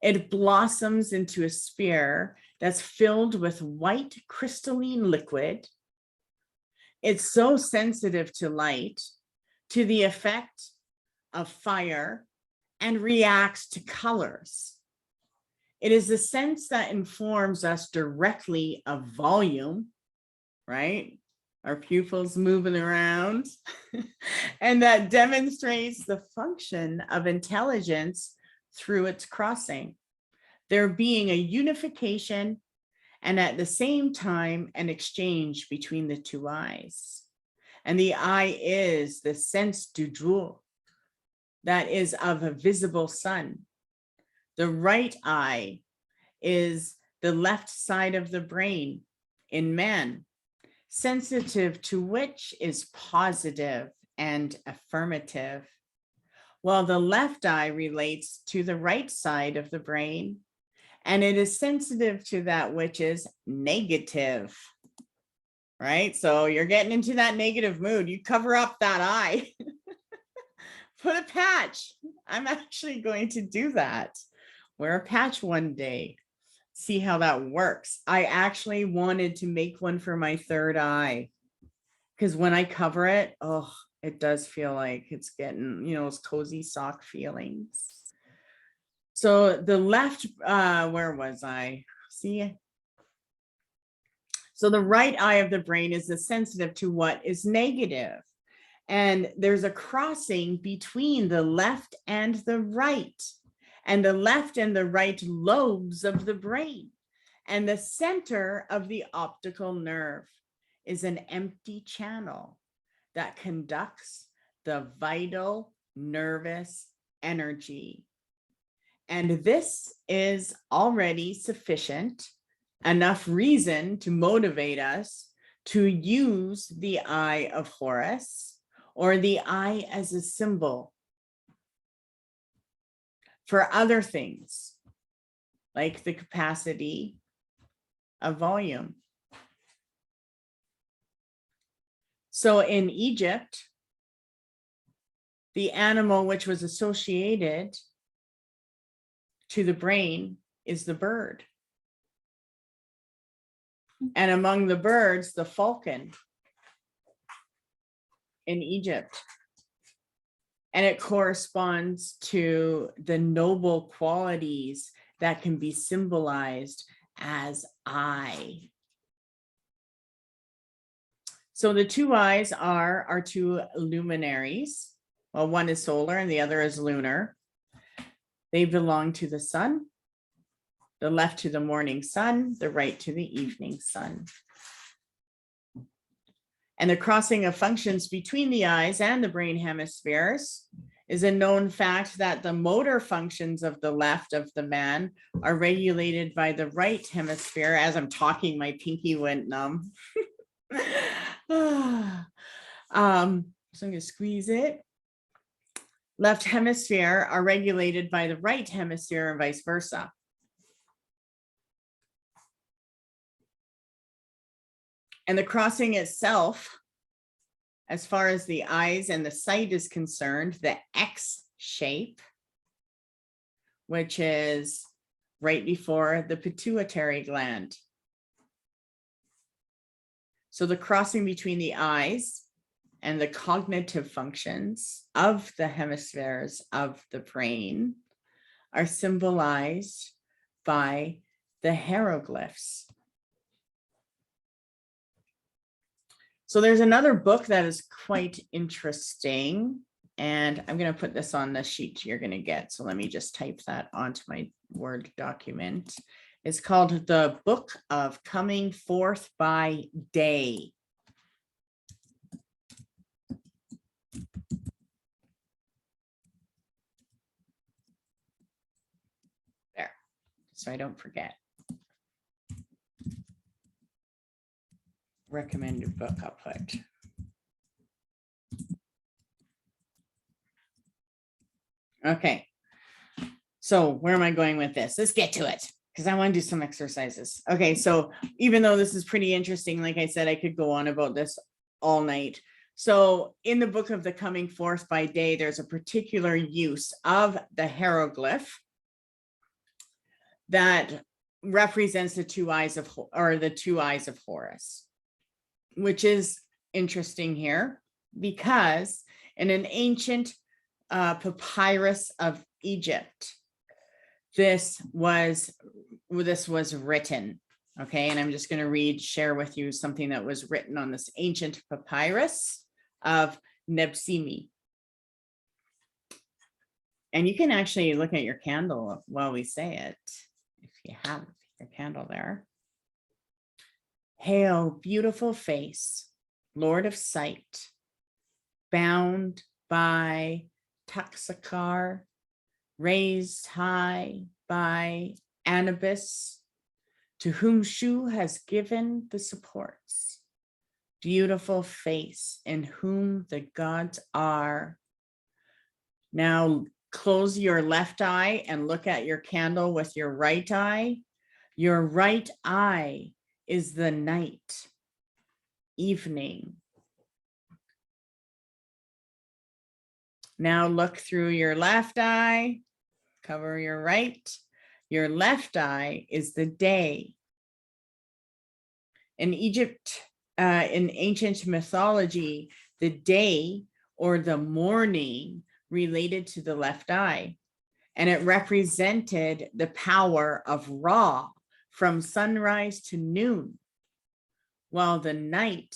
It blossoms into a sphere that's filled with white crystalline liquid. It's so sensitive to light, to the effect of fire, and reacts to colors. It is the sense that informs us directly of volume, right? Our pupils moving around, and that demonstrates the function of intelligence through its crossing. There being a unification and at the same time an exchange between the two eyes. And the eye is the sens du jour, that is of a visible sun. The right eye is the left side of the brain in man, sensitive to which is positive and affirmative, while the left eye relates to the right side of the brain, and it is sensitive to that which is negative, right? So you're getting into that negative mood, you cover up that eye. Put a patch. I'm actually going to do that. Wear a patch one day. See how that works. I actually wanted to make one for my third eye, because when I cover it, oh, it does feel like it's getting, those cozy sock feelings. So the left, where was I? See? So the right eye of the brain is sensitive to what is negative. And there's a crossing between the left and the right, and the left and the right lobes of the brain. And the center of the optical nerve is an empty channel that conducts the vital nervous energy. And this is already sufficient, enough reason to motivate us to use the eye of Horus, or the eye as a symbol for other things, like the capacity of volume. So in Egypt, the animal which was associated to the brain is the bird. And among the birds, the falcon in Egypt. And it corresponds to the noble qualities that can be symbolized as eye. So the two eyes are our two luminaries. Well, one is solar and the other is lunar. They belong to the sun, the left to the morning sun, the right to the evening sun. And the crossing of functions between the eyes and the brain hemispheres is a known fact that the motor functions of the left of the man are regulated by the right hemisphere. As I'm talking, my pinky went numb. So I'm going to squeeze it. Left hemisphere are regulated by the right hemisphere and vice versa. And the crossing itself, as far as the eyes and the sight is concerned, the X shape, which is right before the pituitary gland. So the crossing between the eyes and the cognitive functions of the hemispheres of the brain are symbolized by the hieroglyphs. So there's another book that is quite interesting, and I'm going to put this on the sheet you're going to get. So let me just type that onto my Word document. It's called The Book of Coming Forth by Day. There, so I don't forget. Recommended book I'll put. Okay, so where am I going with this? Let's get to it, because I want to do some exercises. Okay, so even though this is pretty interesting, like I said, I could go on about this all night. So in the Book of the Coming Forth by Day, there's a particular use of the hieroglyph that represents the two eyes of, or the two eyes of Horus, which is interesting here because in an ancient papyrus of Egypt, this was written. Okay, and I'm just going to share with you something that was written on this ancient papyrus of Nebsimi. And you can actually look at your candle while we say it, if you have your candle there. Hail, beautiful face, Lord of sight, bound by Taxakar, raised high by Anubis, to whom Shu has given the supports. Beautiful face in whom the gods are. Now close your left eye and look at your candle with your right eye. Your right eye is the night, evening. Now look through your left eye, cover your right. Your left eye is the day. In Egypt, in ancient mythology, the day or the morning related to the left eye. And it represented the power of Ra from sunrise to noon, while the night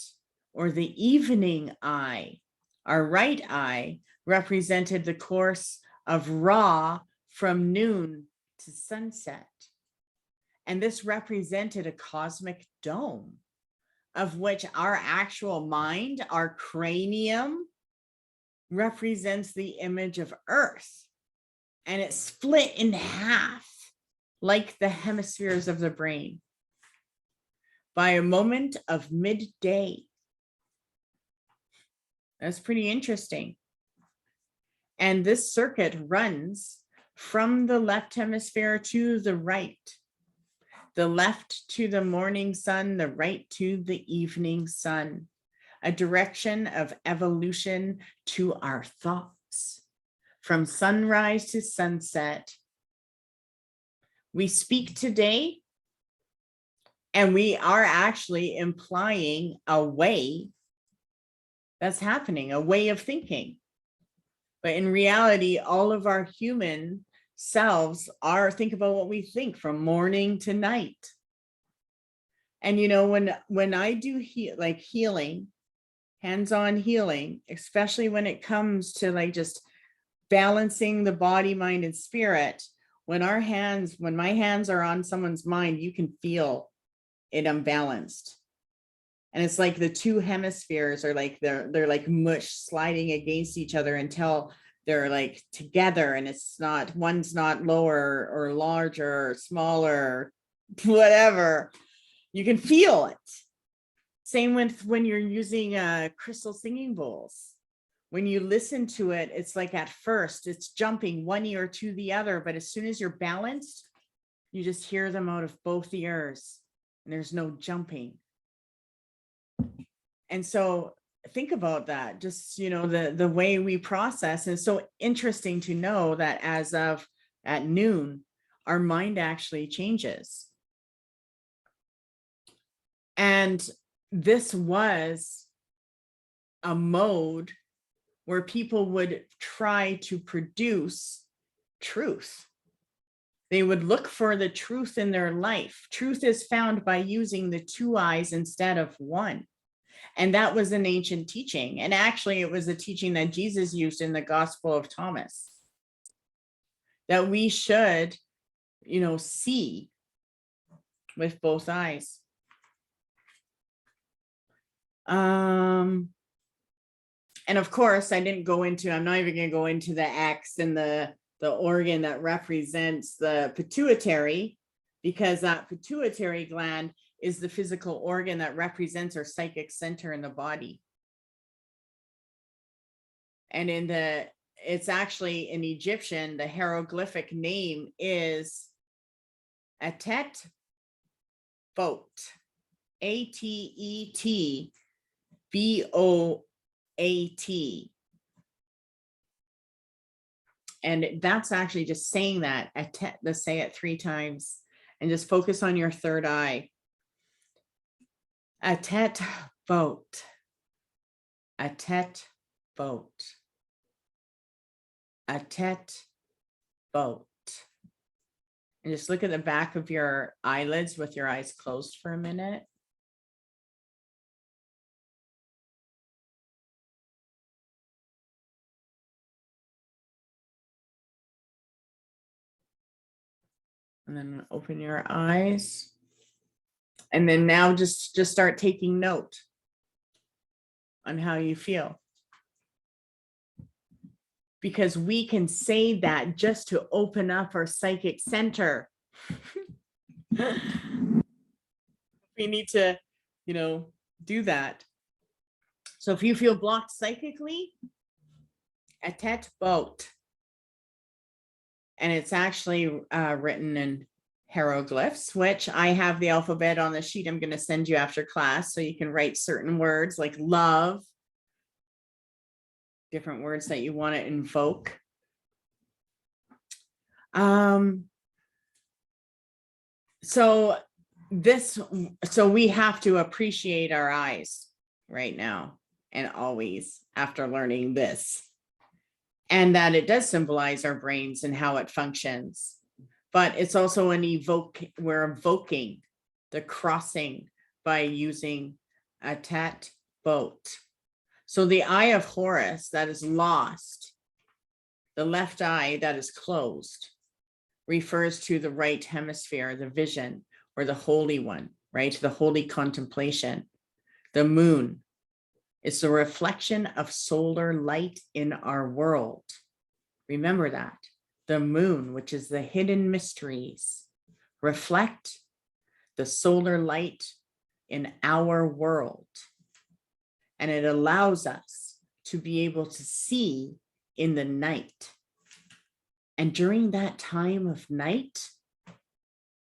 or the evening eye, our right eye, represented the course of Ra from noon to sunset. And this represented a cosmic dome, of which our actual mind, our cranium, represents the image of Earth. And it's split in half, like the hemispheres of the brain, by a moment of midday. That's pretty interesting. And this circuit runs from the left hemisphere to the right, the left to the morning sun, the right to the evening sun, a direction of evolution to our thoughts. From sunrise to sunset, we speak today, and we are actually implying a way that's happening, a way of thinking. But in reality, all of our human selves are, think about what we think from morning to night. And you know, when I do like healing, hands-on healing, especially when it comes to like just balancing the body, mind, and spirit, when my hands are on someone's mind, you can feel it unbalanced. And it's like the two hemispheres are like, they're like mush sliding against each other until they're like together, and it's not, one's not lower or larger or smaller, whatever. You can feel it. Same with when you're using crystal singing bowls. When you listen to it, it's like at first it's jumping one ear to the other, but as soon as you're balanced, you just hear them out of both ears and there's no jumping. And so think about that, just, you know, the way we process. And it's so interesting to know that as of at noon, our mind actually changes. And this was a mode where people would try to produce truth. They would look for the truth in their life. Truth is found by using the two eyes instead of one. And that was an ancient teaching. And actually, it was a teaching that Jesus used in the Gospel of Thomas, that we should, you know, see with both eyes. And of course, I didn't go into, I'm not even going to go into the X and the organ that represents the pituitary, because that pituitary gland is the physical organ that represents our psychic center in the body. And it's actually in Egyptian, the hieroglyphic name is Atet Bot, ATET BOAT. And that's actually just saying that, let's say it 3 times and just focus on your third eye. Atet Bot, Atet Bot, Atet Bot. And just look at the back of your eyelids with your eyes closed for a minute. And then open your eyes. And then now just start taking note on how you feel. Because we can say that just to open up our psychic center. We need to, you know, do that. So if you feel blocked psychically, Atet Bot. And it's actually written in hieroglyphs, which I have the alphabet on the sheet I'm going to send you after class, so you can write certain words like love, different words that you want to invoke. So we have to appreciate our eyes right now and always after learning this. and that it does symbolize our brains and how it functions. But it's also we're evoking the crossing by using a tat boat. So the eye of Horus that is lost, the left eye that is closed, refers to the right hemisphere, the vision, or the Holy One, right? The holy contemplation. The moon is the reflection of solar light in our world. Remember that. The moon, which is the hidden mysteries, reflect the solar light in our world. And it allows us to be able to see in the night. And during that time of night,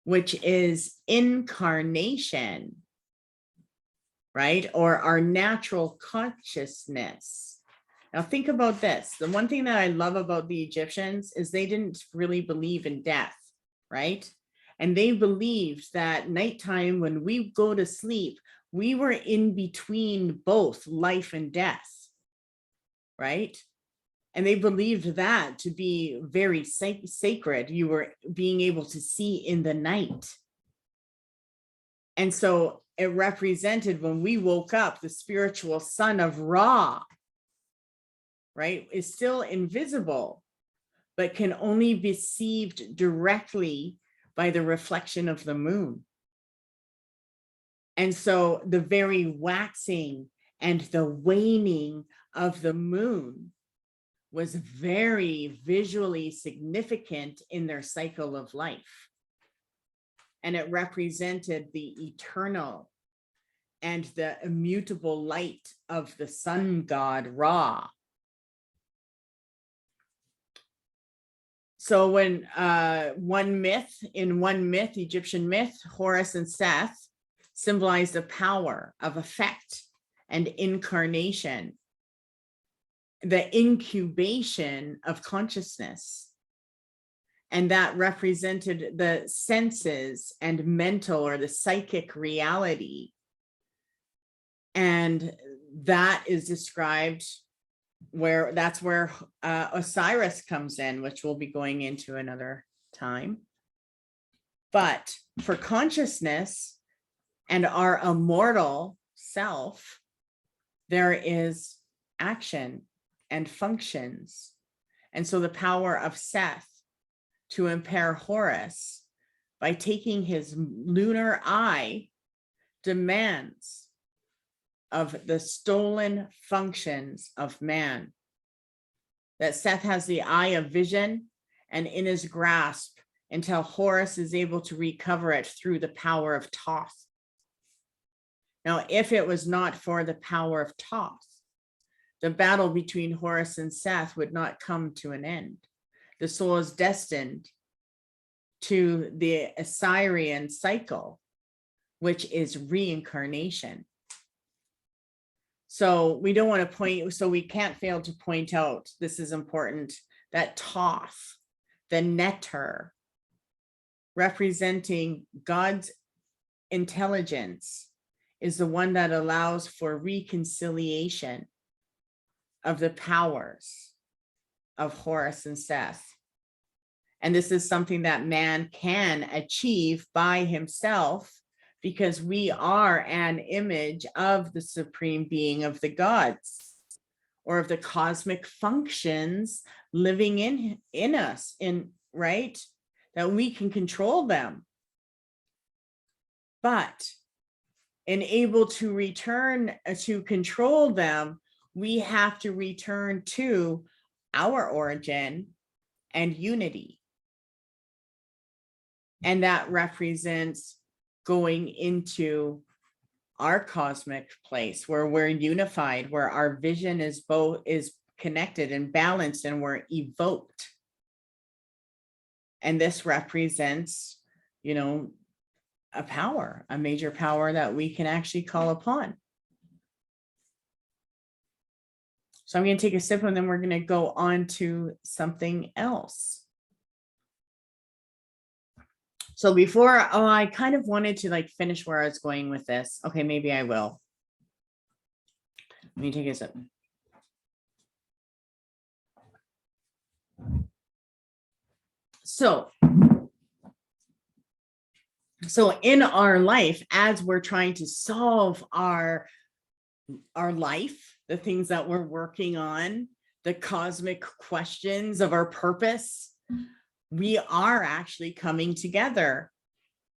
which is incarnation, right? Or our natural consciousness. Now think about this. The one thing that I love about the Egyptians is they didn't really believe in death, right? And they believed that nighttime, when we go to sleep, we were in between both life and death, right? And they believed that to be very sacred. You were being able to see in the night. And so it represented when we woke up, the spiritual son of Ra, right, is still invisible, but can only be perceived directly by the reflection of the moon. And so the very waxing and the waning of the moon was very visually significant in their cycle of life. And it represented the eternal and the immutable light of the sun god Ra. So when one myth, Egyptian myth, Horus and Seth symbolize the power of effect and incarnation, the incubation of consciousness. And that represented the senses and mental or the psychic reality. And that is described that's where Osiris comes in, which we'll be going into another time. But for consciousness and our immortal self, there is action and functions. And so the power of Seth to impair Horus by taking his lunar eye demands of the stolen functions of man. That Seth has the eye of vision and in his grasp until Horus is able to recover it through the power of Thoth. Now, if it was not for the power of Thoth, the battle between Horus and Seth would not come to an end. The soul is destined to the Assyrian cycle, which is reincarnation. So we don't want to so we can't fail to point out, this is important, that Thoth, the Neter, representing God's intelligence, is the one that allows for reconciliation of the powers of Horus and Seth. And this is something that man can achieve by himself, because we are an image of the supreme being of the gods, or of the cosmic functions living in us, right? That we can control them. But in able to return to control them, we have to return to our origin and unity. And that represents going into our cosmic place where we're unified, where our vision is connected and balanced, and we're evoked. And this represents, a power, a major power that we can actually call upon. So I'm going to take a sip and then we're going to go on to something else. So before, I kind of wanted to finish where I was going with this. Okay, maybe I will. Let me take a sip. So in our life, as we're trying to solve our life, the things that we're working on, the cosmic questions of our purpose, we are actually coming together.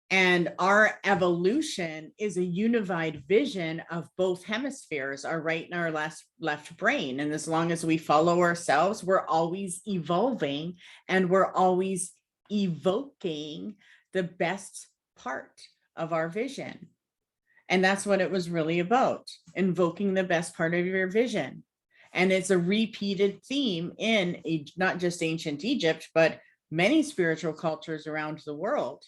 And our evolution is a unified vision of both hemispheres, our right and our left brain. And as long as we follow ourselves, we're always evolving and we're always evoking the best part of our vision. And that's what it was really about, invoking the best part of your vision. And it's a repeated theme in not just ancient Egypt, but many spiritual cultures around the world.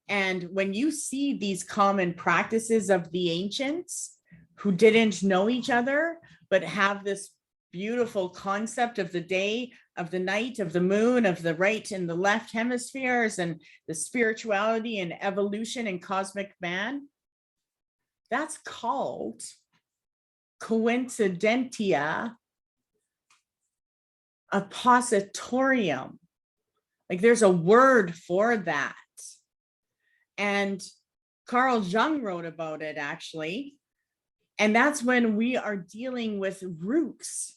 And when you see these common practices of the ancients who didn't know each other, but have this beautiful concept of the day, of the night, of the moon, of the right and the left hemispheres, and the spirituality and evolution and cosmic man, that's called coincidentia oppositorium. Like there's a word for that. And Carl Jung wrote about it actually. And that's when we are dealing with roots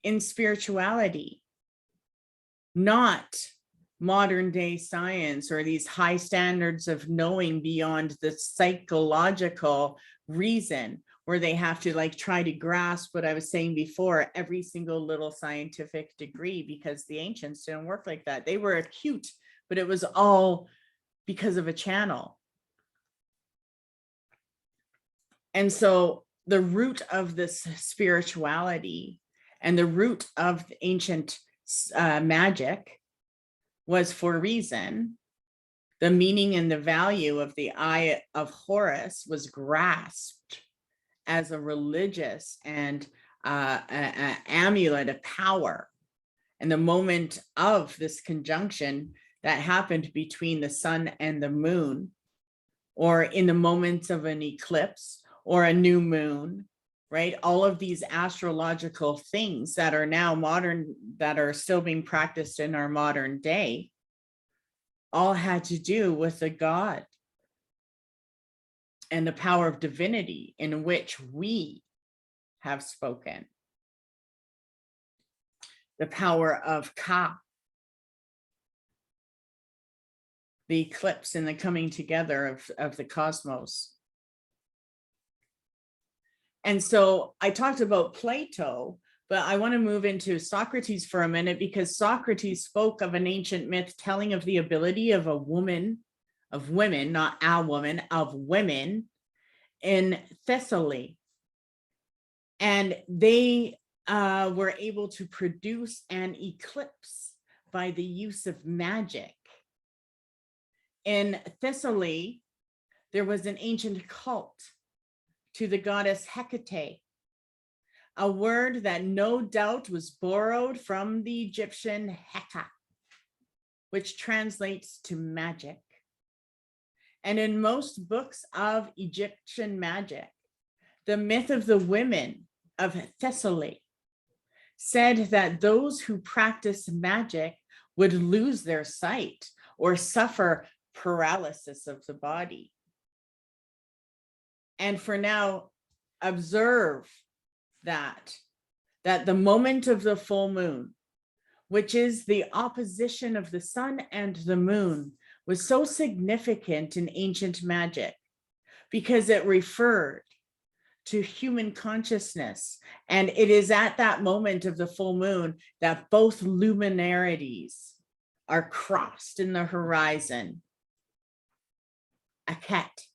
in spirituality, not modern day science or these high standards of knowing beyond the psychological reason, where they have to like try to grasp what I was saying before, every single little scientific degree, because the ancients didn't work like that. They were acute, but it was all because of a channel. And so the root of this spirituality and the root of the ancient magic was for a reason. The meaning and the value of the Eye of Horus was grasped as a religious and an amulet of power. And the moment of this conjunction that happened between the sun and the moon, or in the moments of an eclipse or a new moon, right? All of these astrological things that are now modern, that are still being practiced in our modern day, all had to do with the God and the power of divinity in which we have spoken. The power of Ka, the eclipse and the coming together of the cosmos. And so I talked about Plato, but I want to move into Socrates for a minute, because Socrates spoke of an ancient myth telling of the ability of a woman, of women, not a woman, of women in Thessaly. And they were able to produce an eclipse by the use of magic. In Thessaly, there was an ancient cult to the goddess Hecate, a word that no doubt was borrowed from the Egyptian Heka, which translates to magic. And in most books of Egyptian magic, the myth of the women of Thessaly said that those who practiced magic would lose their sight or suffer paralysis of the body. And for now, observe that the moment of the full moon, which is the opposition of the sun and the moon, was so significant in ancient magic because it referred to human consciousness. And it is at that moment of the full moon that both luminarities are crossed in the horizon. Akhet,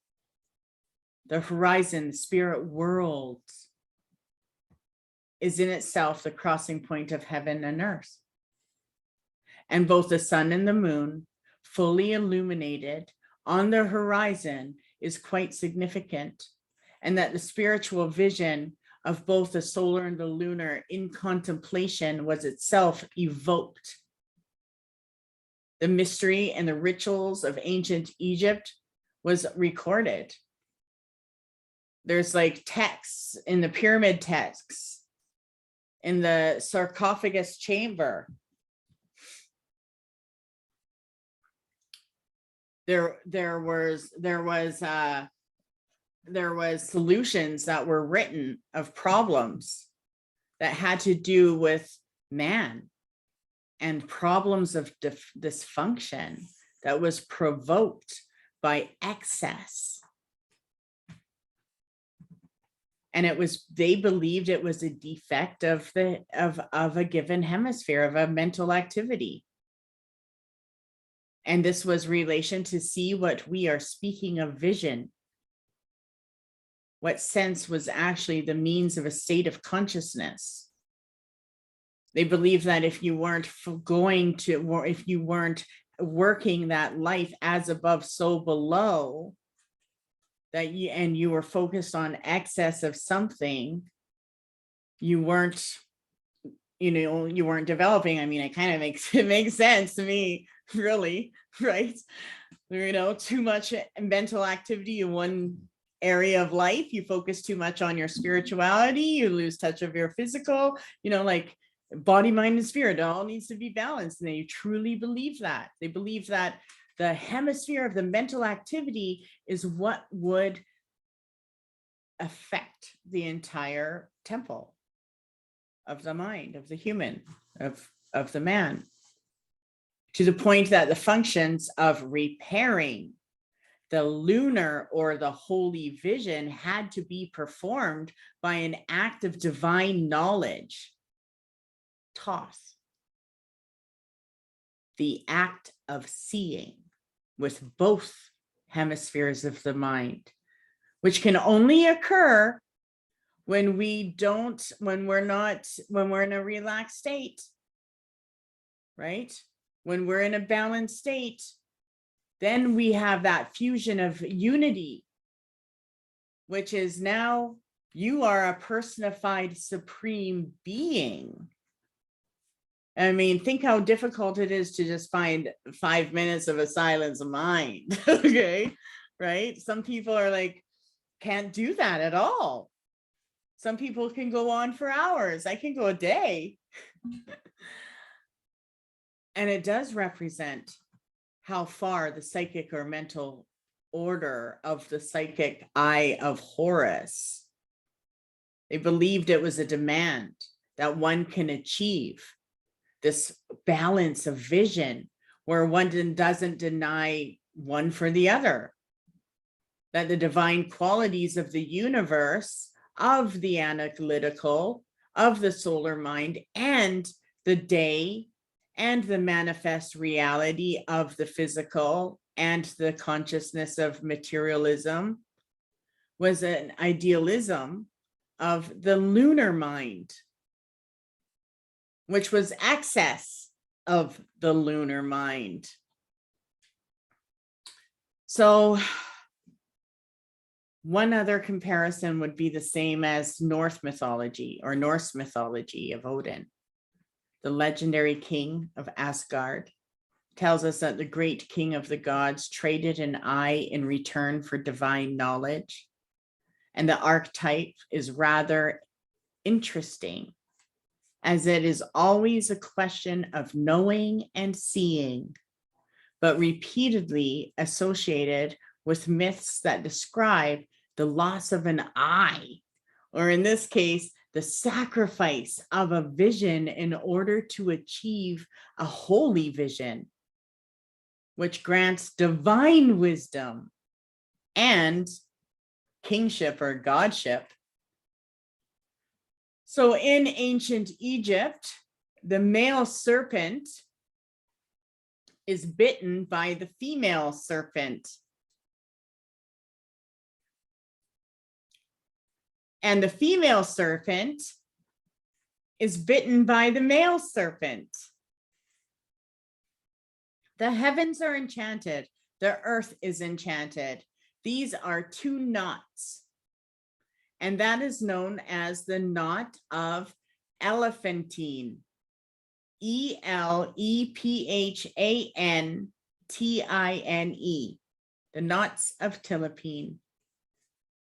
the horizon, the spirit world, is in itself the crossing point of heaven and earth. And both the sun and the moon, fully illuminated on the horizon, is quite significant. And that the spiritual vision of both the solar and the lunar in contemplation was itself evoked. The mystery and the rituals of ancient Egypt was recorded. There's like texts in the pyramid texts, in the sarcophagus chamber, there was solutions that were written of problems that had to do with man and problems of dysfunction that was provoked by excess. And they believed it was a defect of a given hemisphere, of a mental activity. And this was relation to see what we are speaking of vision. What sense was actually the means of a state of consciousness. They believed that if you weren't if you weren't working that life as above, so below, that you were focused on excess of something, you weren't developing. I mean, it makes sense to me, really, right? Too much mental activity in one area of life, you focus too much on your spirituality, you lose touch of your physical, like body, mind, and spirit, it all needs to be balanced. And they truly believe that. They believe that the hemisphere of the mental activity is what would affect the entire temple of the mind, of the human, of the man, to the point that the functions of repairing the lunar or the holy vision had to be performed by an act of divine knowledge, Thoth, the act of seeing with both hemispheres of the mind, which can only occur when we're in a relaxed state, right? When we're in a balanced state, then we have that fusion of unity, which is now you are a personified supreme being. I mean, think how difficult it is to just find 5 minutes of a silence of mind. Okay, right? Some people are like, can't do that at all. Some people can go on for hours. I can go a day. And it does represent how far the psychic or mental order of the psychic eye of Horus, they believed it was a demand that one can achieve this balance of vision where one doesn't deny one for the other, that the divine qualities of the universe, of the analytical, of the solar mind, and the day and the manifest reality of the physical and the consciousness of materialism was an idealism of the lunar mind, which was excess of the lunar mind. So one other comparison would be the same as Norse mythology of Odin. The legendary king of Asgard tells us that the great king of the gods traded an eye in return for divine knowledge. And the archetype is rather interesting, as it is always a question of knowing and seeing, but repeatedly associated with myths that describe the loss of an eye, or in this case, the sacrifice of a vision in order to achieve a holy vision, which grants divine wisdom and kingship or godship. So in ancient Egypt, the male serpent is bitten by the female serpent. And the female serpent is bitten by the male serpent. The heavens are enchanted. The earth is enchanted. These are two knots. And that is known as the knot of Elephantine. Elephantine. The knots of Telephine.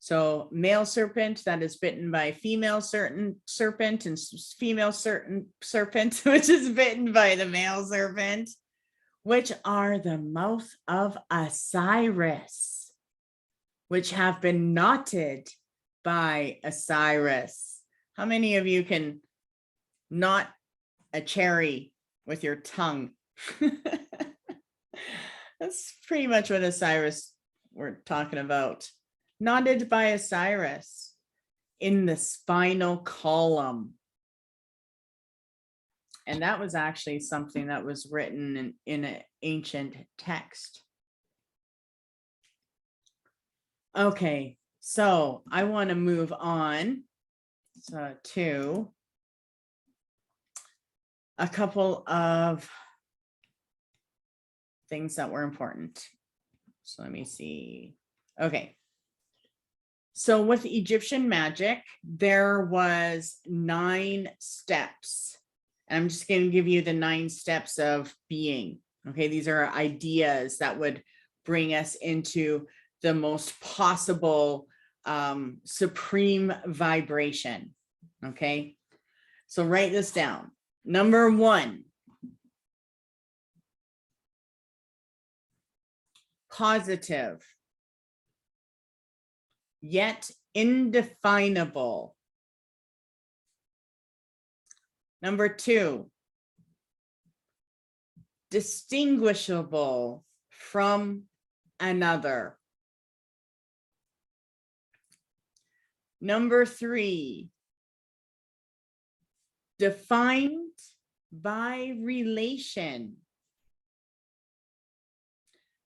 So male serpent that is bitten by female serpent, and female serpent which is bitten by the male serpent, which are the mouth of Osiris, which have been knotted by Osiris. How many of you can knot a cherry with your tongue? That's pretty much what Osiris we're talking about. Knotted by Osiris in the spinal column. And that was actually something that was written in an ancient text. Okay, so I want to move on to a couple of things that were important. So let me see. Okay. So with Egyptian magic, there was 9 steps. And I'm just going to give you the 9 steps of being. Okay, these are ideas that would bring us into the most possible supreme vibration. Okay, so write this down. Number 1, positive, yet indefinable. Number 2, distinguishable from another. Number 3, defined by relation.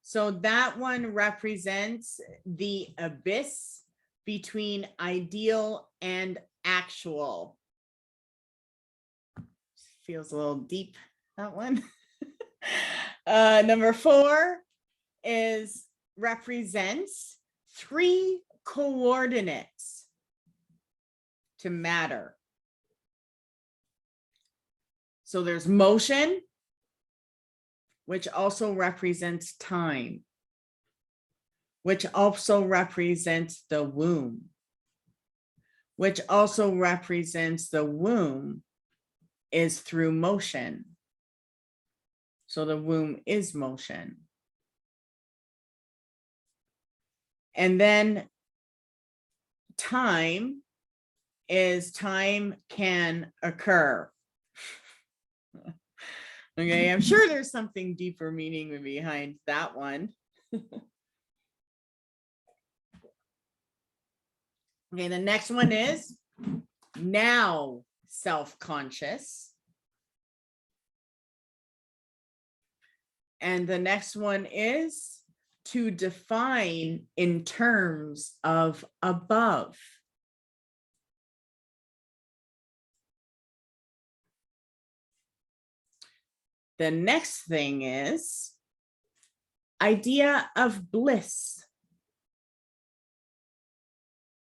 So that one represents the abyss between ideal and actual. Feels a little deep, that one. Number 4 represents 3 coordinates to matter. So there's motion, which also represents time, which also represents the womb, which also represents the womb is through motion. So the womb is motion. And then time can occur. Okay, I'm sure there's something deeper meaning behind that one. Okay, the next one is now self-conscious. And the next one is to define in terms of above. The next thing is idea of bliss.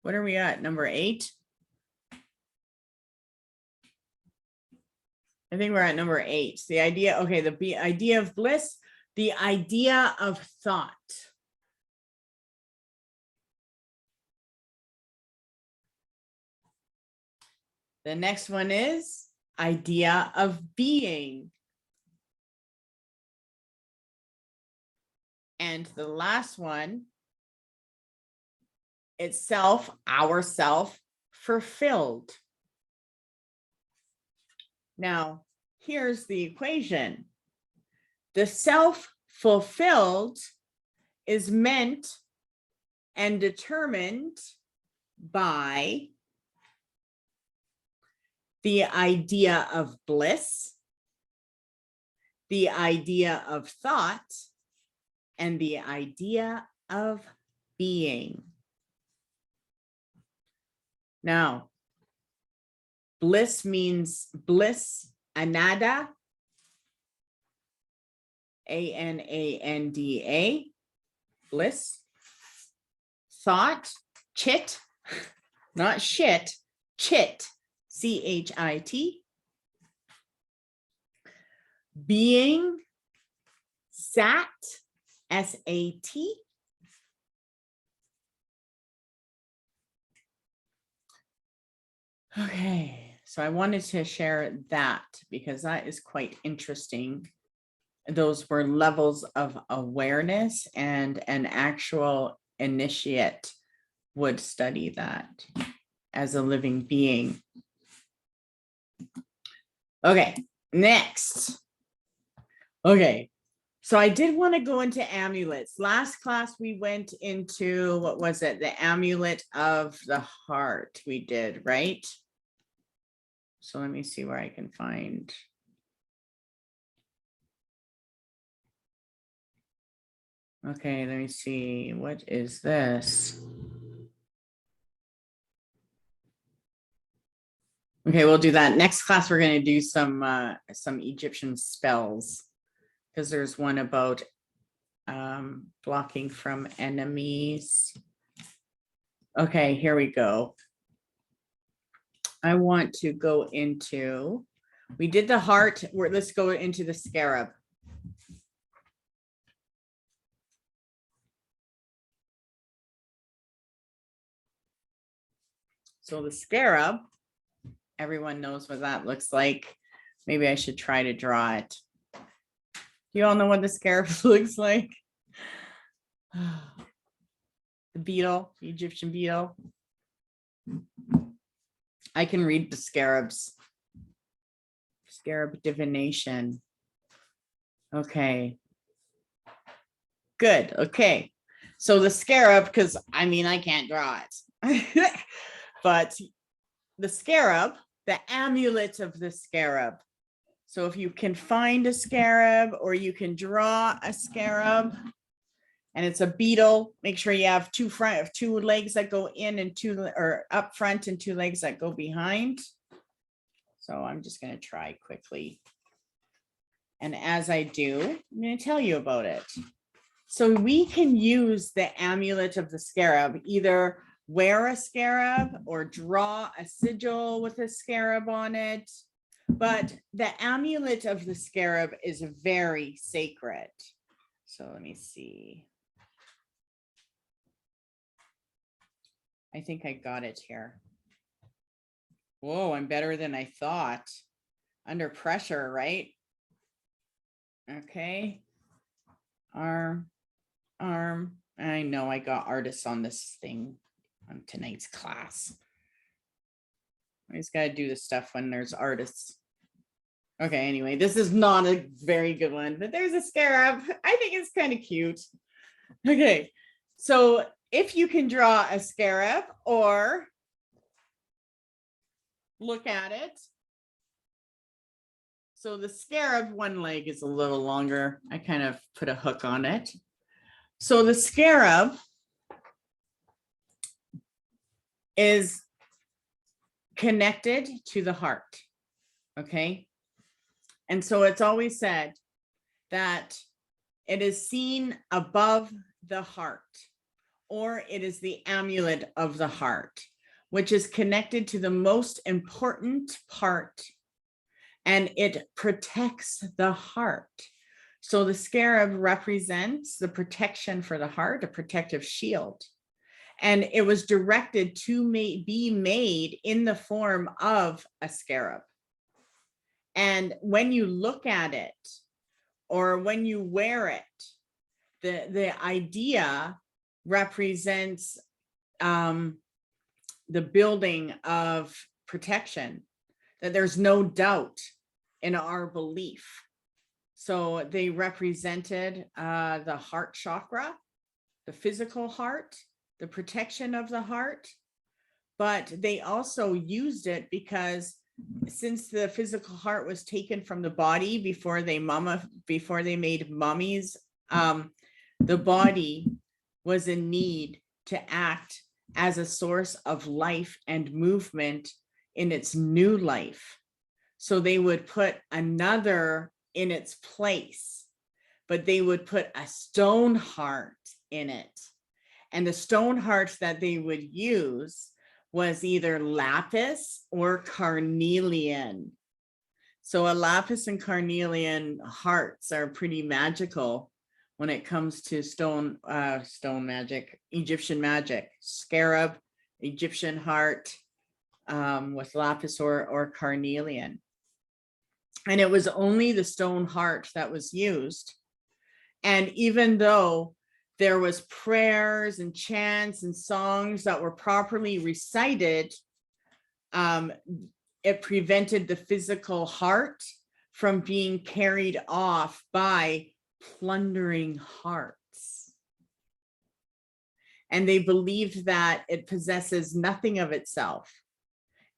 What are we at? Number 8? I think we're at number 8. The idea, okay, the idea of bliss, the idea of thought. The next one is idea of being. And the last one, itself, ourself, fulfilled. Now, here's the equation. The self-fulfilled is meant and determined by the idea of bliss, the idea of thought, and the idea of being. Now, bliss means bliss, ananda, A-N-A-N-D-A, bliss. Thought, chit, not shit, chit, C-H-I-T. Being, sat, S-A-T. Okay, so I wanted to share that because that is quite interesting. those were levels of awareness, and an actual initiate would study that as a living being. Okay, next. Okay, so I did want to go into amulets. Last class we went into, what was it? The amulet of the heart we did, right? So let me see where I can find. Okay, let me see. What is this? Okay, we'll do that. Next class, we're going to do some Egyptian spells, because there's one about blocking from enemies. Okay, here we go. I want to go into, we did the heart. Let's go into the scarab. So the scarab, everyone knows what that looks like. Maybe I should try to draw it. You all know what the scarab looks like? The beetle, the Egyptian beetle. I can read the scarabs. Scarab divination. Okay. Good. Okay. So the scarab, because I mean, I can't draw it. But the scarab, the amulet of the scarab. So if you can find a scarab, or you can draw a scarab, and it's a beetle, make sure you have two legs that go in and or up front, and two legs that go behind. So I'm just going to try quickly. And as I do, I'm going to tell you about it. So we can use the amulet of the scarab, either wear a scarab or draw a sigil with a scarab on it. But the amulet of the scarab is very sacred. So let me see. I think I got it here. Whoa, I'm better than I thought. Under pressure, right? Okay. Arm. I know I got artists on this thing on tonight's class. I just got to do this stuff when there's artists. Okay, anyway, this is not a very good one, but there's a scarab. I think it's kind of cute. Okay, so if you can draw a scarab or look at it. So the scarab, one leg is a little longer. I kind of put a hook on it. So the scarab is connected to the heart. Okay. And so it's always said that it is seen above the heart, or it is the amulet of the heart, which is connected to the most important part, and it protects the heart. So the scarab represents the protection for the heart, a protective shield. And it was directed to be made in the form of a scarab. And when you look at it, or when you wear it, the idea represents the building of protection, that there's no doubt in our belief. So they represented the heart chakra, the physical heart, the protection of the heart, but they also used it because since the physical heart was taken from the body before they made mummies, the body was in need to act as a source of life and movement in its new life. So they would put another in its place, but they would put a stone heart in it. And the stone heart that they would use was either lapis or carnelian. So a lapis and carnelian hearts are pretty magical when it comes to stone magic, Egyptian magic. Scarab, Egyptian heart with lapis or carnelian. And it was only the stone heart that was used. And even though there was prayers and chants and songs that were properly recited, it prevented the physical heart from being carried off by plundering hearts. And they believed that it possesses nothing of itself,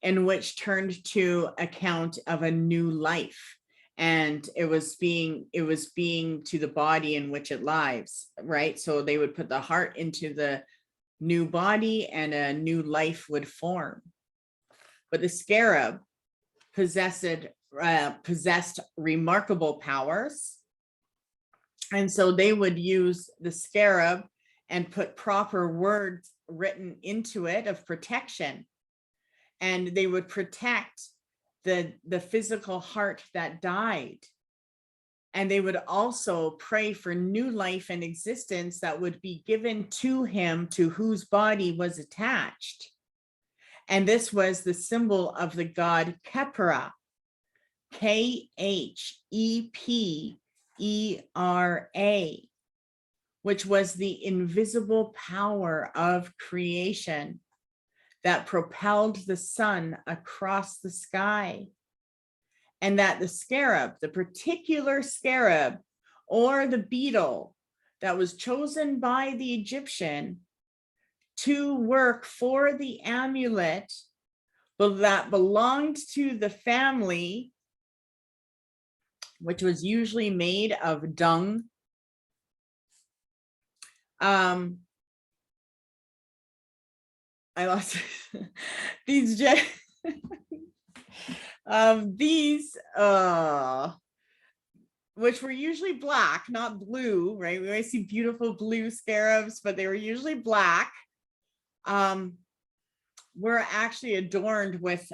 in which turned to account of a new life. And it was being to the body in which it lives, right? So they would put the heart into the new body and a new life would form. But the scarab possessed remarkable powers. And so they would use the scarab and put proper words written into it of protection. And they would protect the physical heart that died. And they would also pray for new life and existence that would be given to him, to whose body was attached. And this was the symbol of the god Khepera, Khepera, which was the invisible power of creation that propelled the sun across the sky. And that the scarab, the particular scarab or the beetle that was chosen by the Egyptian to work for the amulet, but that belonged to the family, which was usually made of dung. I lost these which were usually black, not blue, right? We always see beautiful blue scarabs, but they were usually black. Were actually adorned with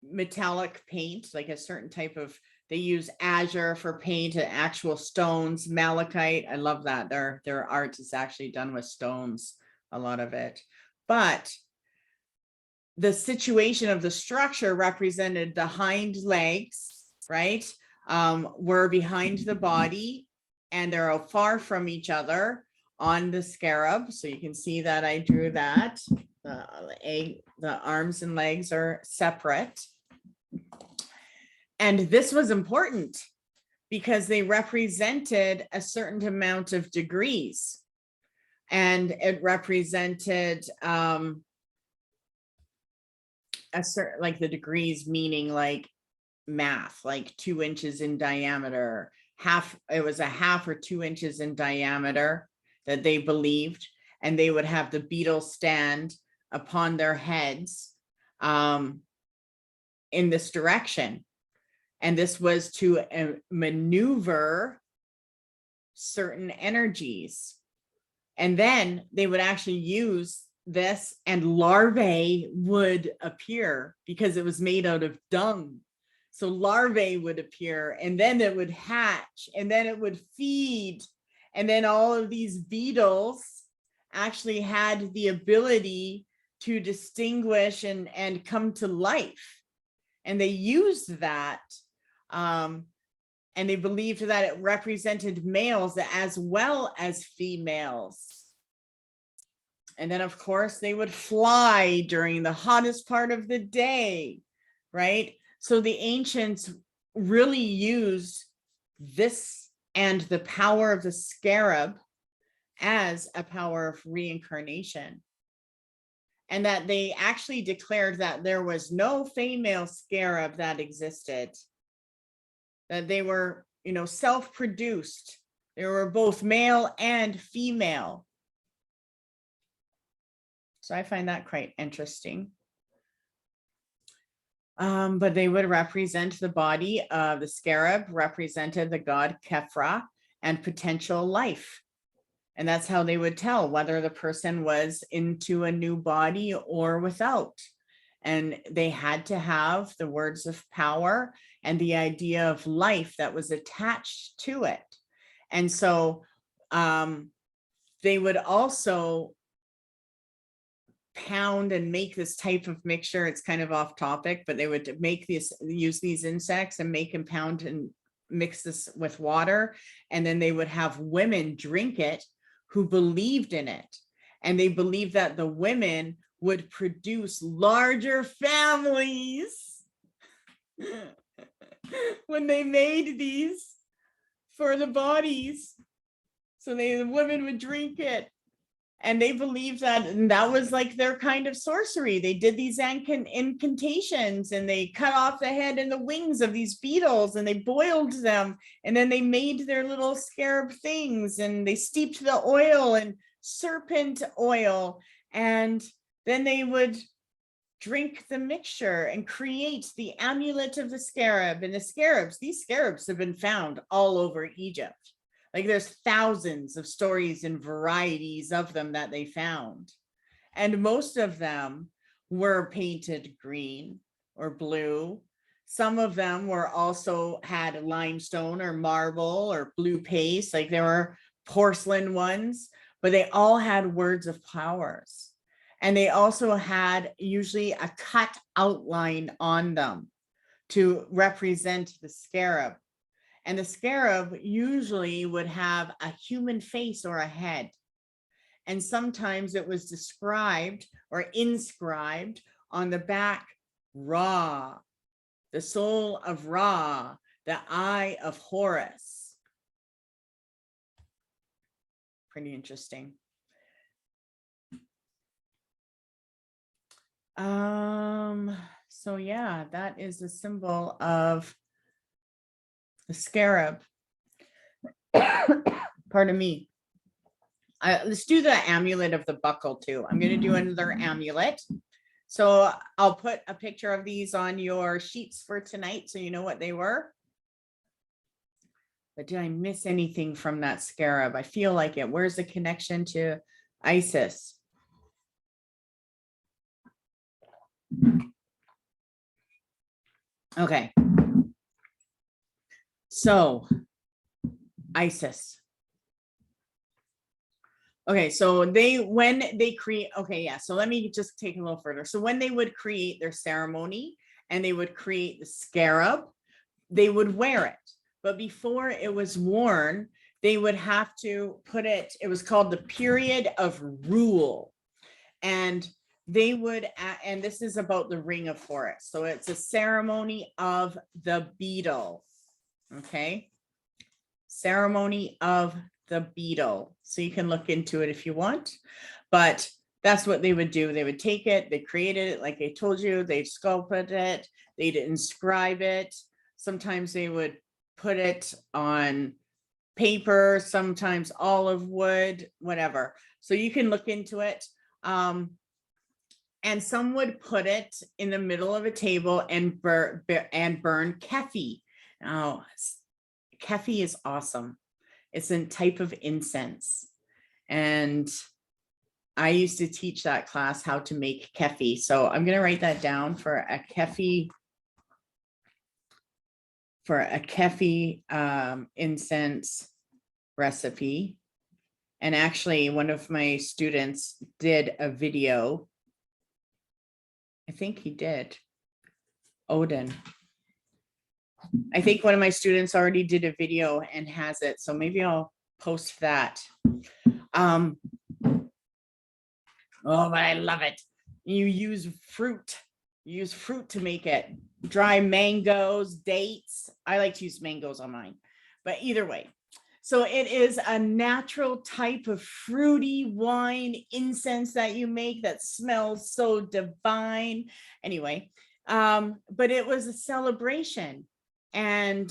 metallic paint, like a certain type of, they use azure for paint and actual stones, malachite. I love that. Their art is actually done with stones, a lot of it. But the situation of the structure represented the hind legs, right? Were behind the body, and they're far from each other on the scarab. So you can see that I drew that. The arms and legs are separate. And this was important because they represented a certain amount of degrees. And it represented a certain, like the degrees meaning like math, like 2 inches in diameter, it was a half or 2 inches in diameter that they believed. And they would have the beetle stand upon their heads in this direction. And this was to maneuver certain energies. And then they would actually use this, and larvae would appear because it was made out of dung. So larvae would appear, and then it would hatch, and then it would feed. And then all of these beetles actually had the ability to distinguish and come to life. And they used that. And they believed that it represented males as well as females. And then, of course, they would fly during the hottest part of the day, right? So the ancients really used this and the power of the scarab as a power of reincarnation. And that they actually declared that there was no female scarab that existed, that they were, self-produced. They were both male and female. So I find that quite interesting. But they would represent the body of the scarab, represented the god Khepera and potential life. And that's how they would tell whether the person was into a new body or without. And they had to have the words of power and the idea of life that was attached to it. And so they would also pound and make this type of mixture. It's kind of off topic, but they would make this, use these insects and make and pound and mix this with water. And then they would have women drink it who believed in it. And they believed that the women would produce larger families when they made these for the bodies. So the women would drink it. And they believed that, and that was like their kind of sorcery. They did these incantations, and they cut off the head and the wings of these beetles, and they boiled them, and then they made their little scarab things, and they steeped the oil in serpent oil, and then they would drink the mixture and create the amulet of the scarab. And the scarabs, these scarabs have been found all over Egypt. Like there's thousands of stories and varieties of them that they found. And most of them were painted green or blue. Some of them were also had limestone or marble or blue paste, like there were porcelain ones, but they all had words of powers. And they also had usually a cut outline on them to represent the scarab. And the scarab usually would have a human face or a head. And sometimes it was described or inscribed on the back, Ra, the soul of Ra, the eye of Horus. Pretty interesting. So yeah, that is a symbol of the scarab. Pardon me. Let's do the amulet of the buckle too. I'm going to do another amulet. So I'll put a picture of these on your sheets for tonight so you know what they were. But did I miss anything from that scarab? I feel like it. Where's the connection to Isis? Okay. So Isis. Okay, so when they create, okay, yeah, so let me just take a little further. So when they would create their ceremony and they would create the scarab, they would wear it. But before it was worn, they would have to put it, it was called the period of rule. And they would, and this is about the Ring of Horus. So it's a ceremony of the beetle. Okay. Ceremony of the beetle. So you can look into it if you want, but that's what they would do. They would take it, they created it, like I told you, they sculpted it, they'd inscribe it. Sometimes they would put it on paper, sometimes olive wood, whatever. So you can look into it. And some would put it in the middle of a table and burn kefi. Now, kefi is awesome. It's a type of incense. And I used to teach that class how to make kefi. So I'm going to write that down for a kefi, incense recipe. And actually, one of my students did a video. I think he did. Odin. I think one of my students already did a video and has it. So maybe I'll post that. Oh, but I love it. You use fruit. You use fruit to make it. Dry mangoes, dates. I like to use mangoes on mine. But either way. So it is a natural type of fruity wine incense that you make that smells so divine. Anyway, but it was a celebration and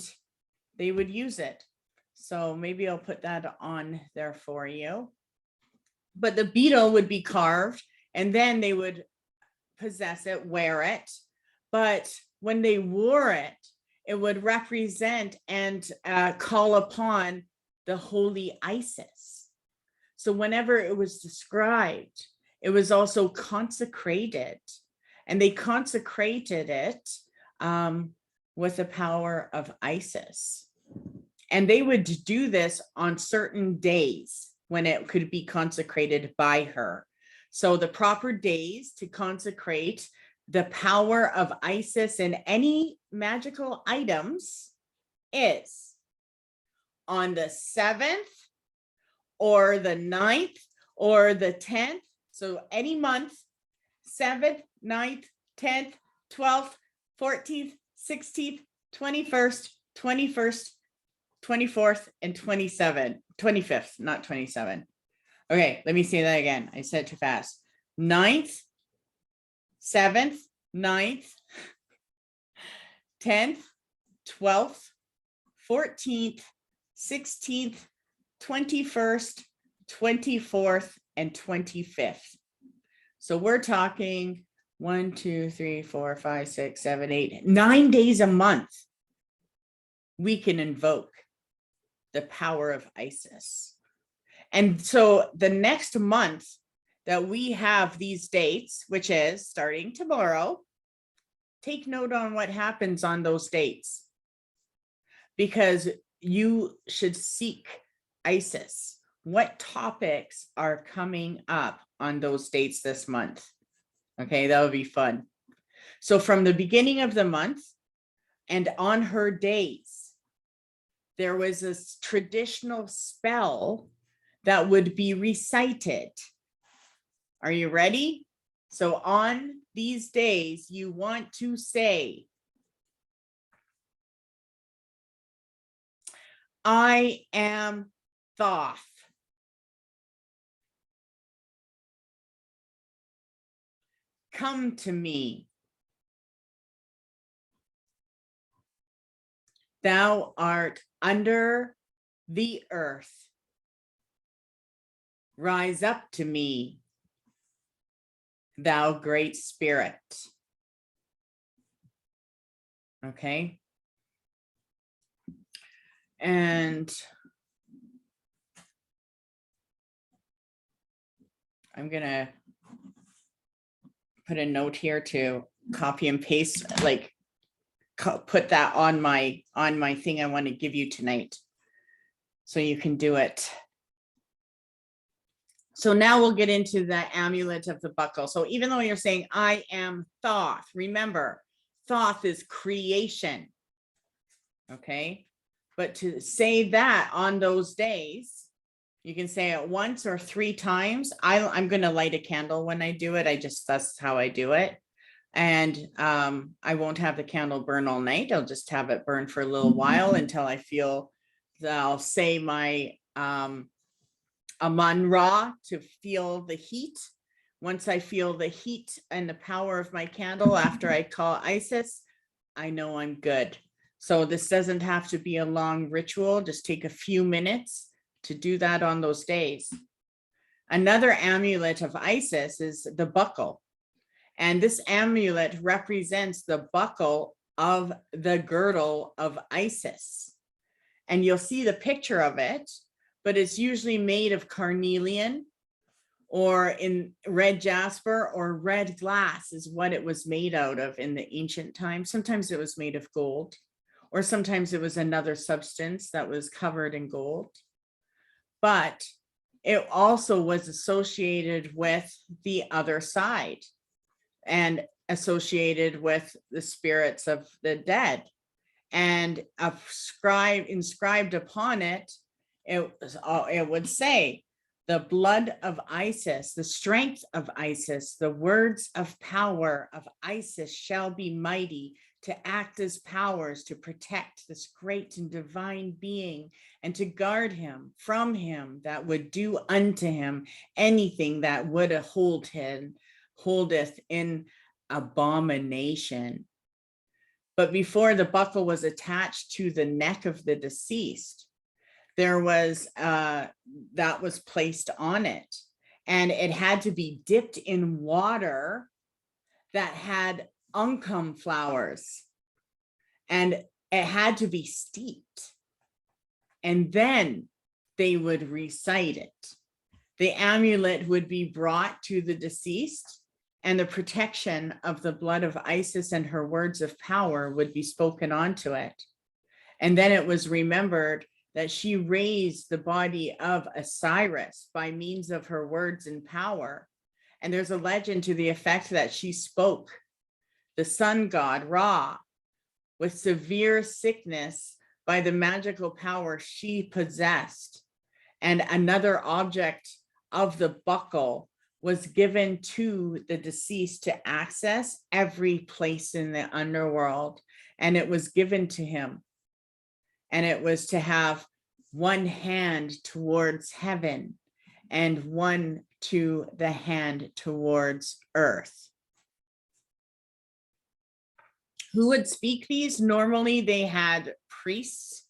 they would use it. So maybe I'll put that on there for you. But the beetle would be carved and then they would possess it, wear it. But when they wore it, it would represent and call upon the holy Isis. So whenever it was described, it was also consecrated, and they consecrated it with the power of Isis. And they would do this on certain days when it could be consecrated by her. So the proper days to consecrate the power of Isis and any magical items is on the 7th or the 9th or the 10th. So any month, 7th, 9th, 10th, 12th, 14th, 16th, 21st, 21st, 24th, and 25th, not 27. Okay, let me say that again. I said it too fast. 9th, 7th, 9th, 10th, 12th, 14th, 16th, 21st, 24th, and 25th. So we're talking 1, 2, 3, 4, 5, 6, 7, 8, 9 days a month. We can invoke the power of Isis. And so the next month that we have these dates, which is starting tomorrow, take note on what happens on those dates, because you should seek Isis. What topics are coming up on those dates this month? Okay, that would be fun. So from the beginning of the month and on her days, there was this traditional spell that would be recited. Are you ready? So on these days, you want to say, I am Thoth. Come to me. Thou art under the earth. Rise up to me, thou great spirit. Okay. And I'm gonna put a note here to copy and paste, like put that on my thing I want to give you tonight, so you can do it. So now we'll get into the amulet of the buckle. So even though you're saying I am Thoth, remember Thoth is creation. Okay, but to say that on those days, you can say it once or 3 times. I'm going to light a candle when I do it. That's how I do it. And I won't have the candle burn all night. I'll just have it burn for a little while until I feel that I'll say my Amun Ra to feel the heat. Once I feel the heat and the power of my candle after I call Isis, I know I'm good. So this doesn't have to be a long ritual. Just take a few minutes to do that on those days. Another amulet of Isis is the buckle. And this amulet represents the buckle of the girdle of Isis. And you'll see the picture of it, but it's usually made of carnelian or in red jasper or red glass is what it was made out of in the ancient times. Sometimes it was made of gold, or sometimes it was another substance that was covered in gold. But it also was associated with the other side and associated with the spirits of the dead. And inscribed upon it, it would say, the blood of Isis, the strength of Isis, the words of power of Isis shall be mighty to act as powers to protect this great and divine being and to guard him from him that would do unto him anything that would holdeth in abomination. But before the buckle was attached to the neck of the deceased, there was that was placed on it, and it had to be dipped in water that had uncum flowers, and it had to be steeped, and then they would recite it. The amulet would be brought to the deceased, and the protection of the blood of Isis and her words of power would be spoken onto it. And then it was remembered that she raised the body of Osiris by means of her words and power. And there's a legend to the effect that she spoke the sun god Ra with severe sickness by the magical power she possessed. And another object of the buckle was given to the deceased to access every place in the underworld. And it was given to him. And it was to have one hand towards heaven and one to the hand towards earth. Who would speak these? Normally they had priests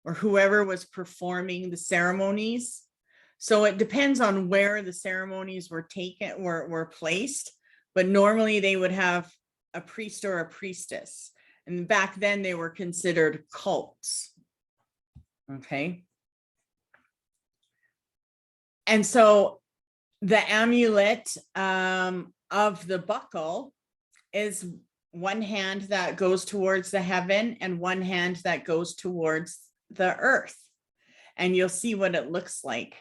or whoever was performing the ceremonies. So it depends on where the ceremonies were taken, were placed, but normally they would have a priest or a priestess. And back then they were considered cults. Okay. And so the amulet of the buckle is one hand that goes towards the heaven and one hand that goes towards the earth. And you'll see what it looks like.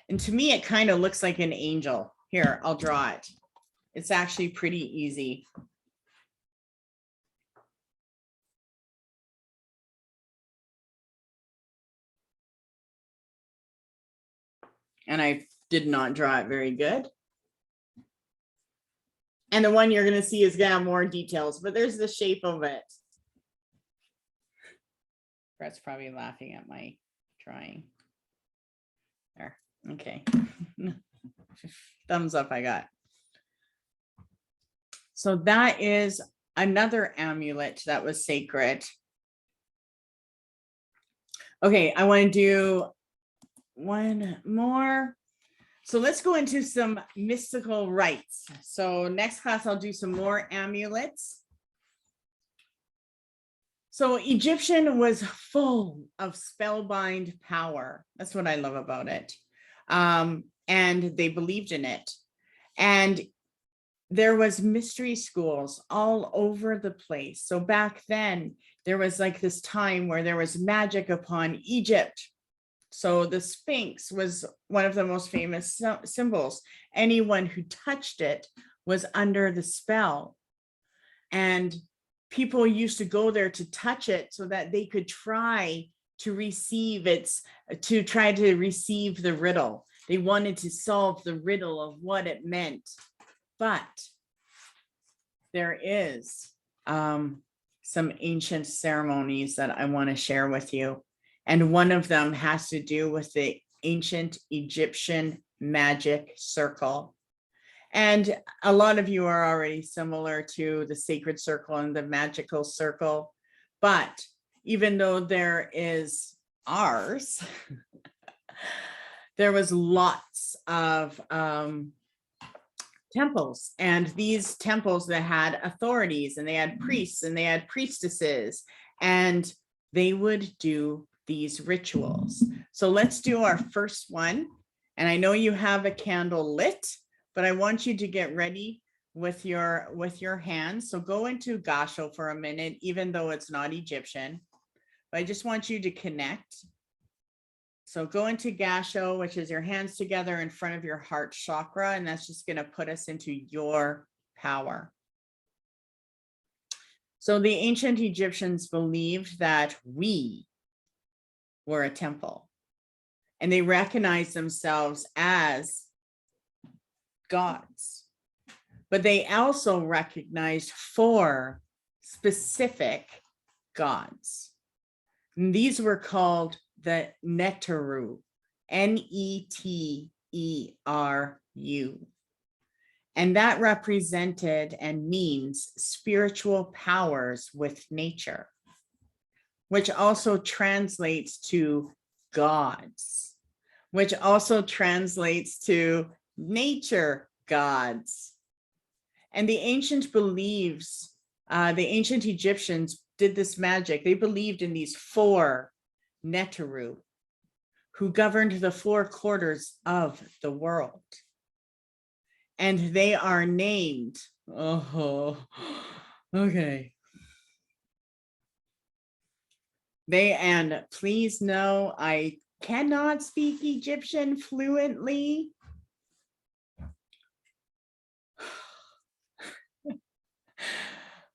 And to me, it kind of looks like an angel. Here, I'll draw it. It's actually pretty easy. And I did not draw it very good. And the one you're going to see is going to have more details, but there's the shape of it. Brett's probably laughing at my drawing. There. Okay. Thumbs up I got. So that is another amulet that was sacred. Okay, I want to do one more. So let's go into some mystical rites. So next class, I'll do some more amulets. So Egyptian was full of spellbind power. That's what I love about it. And they believed in it. And there was mystery schools all over the place. So back then, there was like this time where there was magic upon Egypt. So the Sphinx was one of the most famous symbols. Anyone who touched it was under the spell. And people used to go there to touch it so that they could try to receive receive the riddle. They wanted to solve the riddle of what it meant. But there is some ancient ceremonies that I want to share with you. And one of them has to do with the ancient Egyptian magic circle. And a lot of you are already similar to the sacred circle and the magical circle. But even though there is ours, there was lots of temples, and these temples that had authorities, and they had priests and they had priestesses, and they would do these rituals. So let's do our first one. And I know you have a candle lit, but I want you to get ready with your hands. So go into Gasho for a minute, even though it's not Egyptian, but I just want you to connect. So go into Gasho, which is your hands together in front of your heart chakra, and that's just going to put us into your power. So the ancient Egyptians believed that we were a temple, and they recognized themselves as gods, but they also recognized 4 specific gods. And these were called the Neteru, N-E-T-E-R-U. And that represented and means spiritual powers with nature, which also translates to gods, which also translates to nature gods. And the ancient beliefs, the ancient Egyptians did this magic. They believed in these 4 Neteru, who governed the 4 quarters of the world. And they are named, okay. And please know, I cannot speak Egyptian fluently,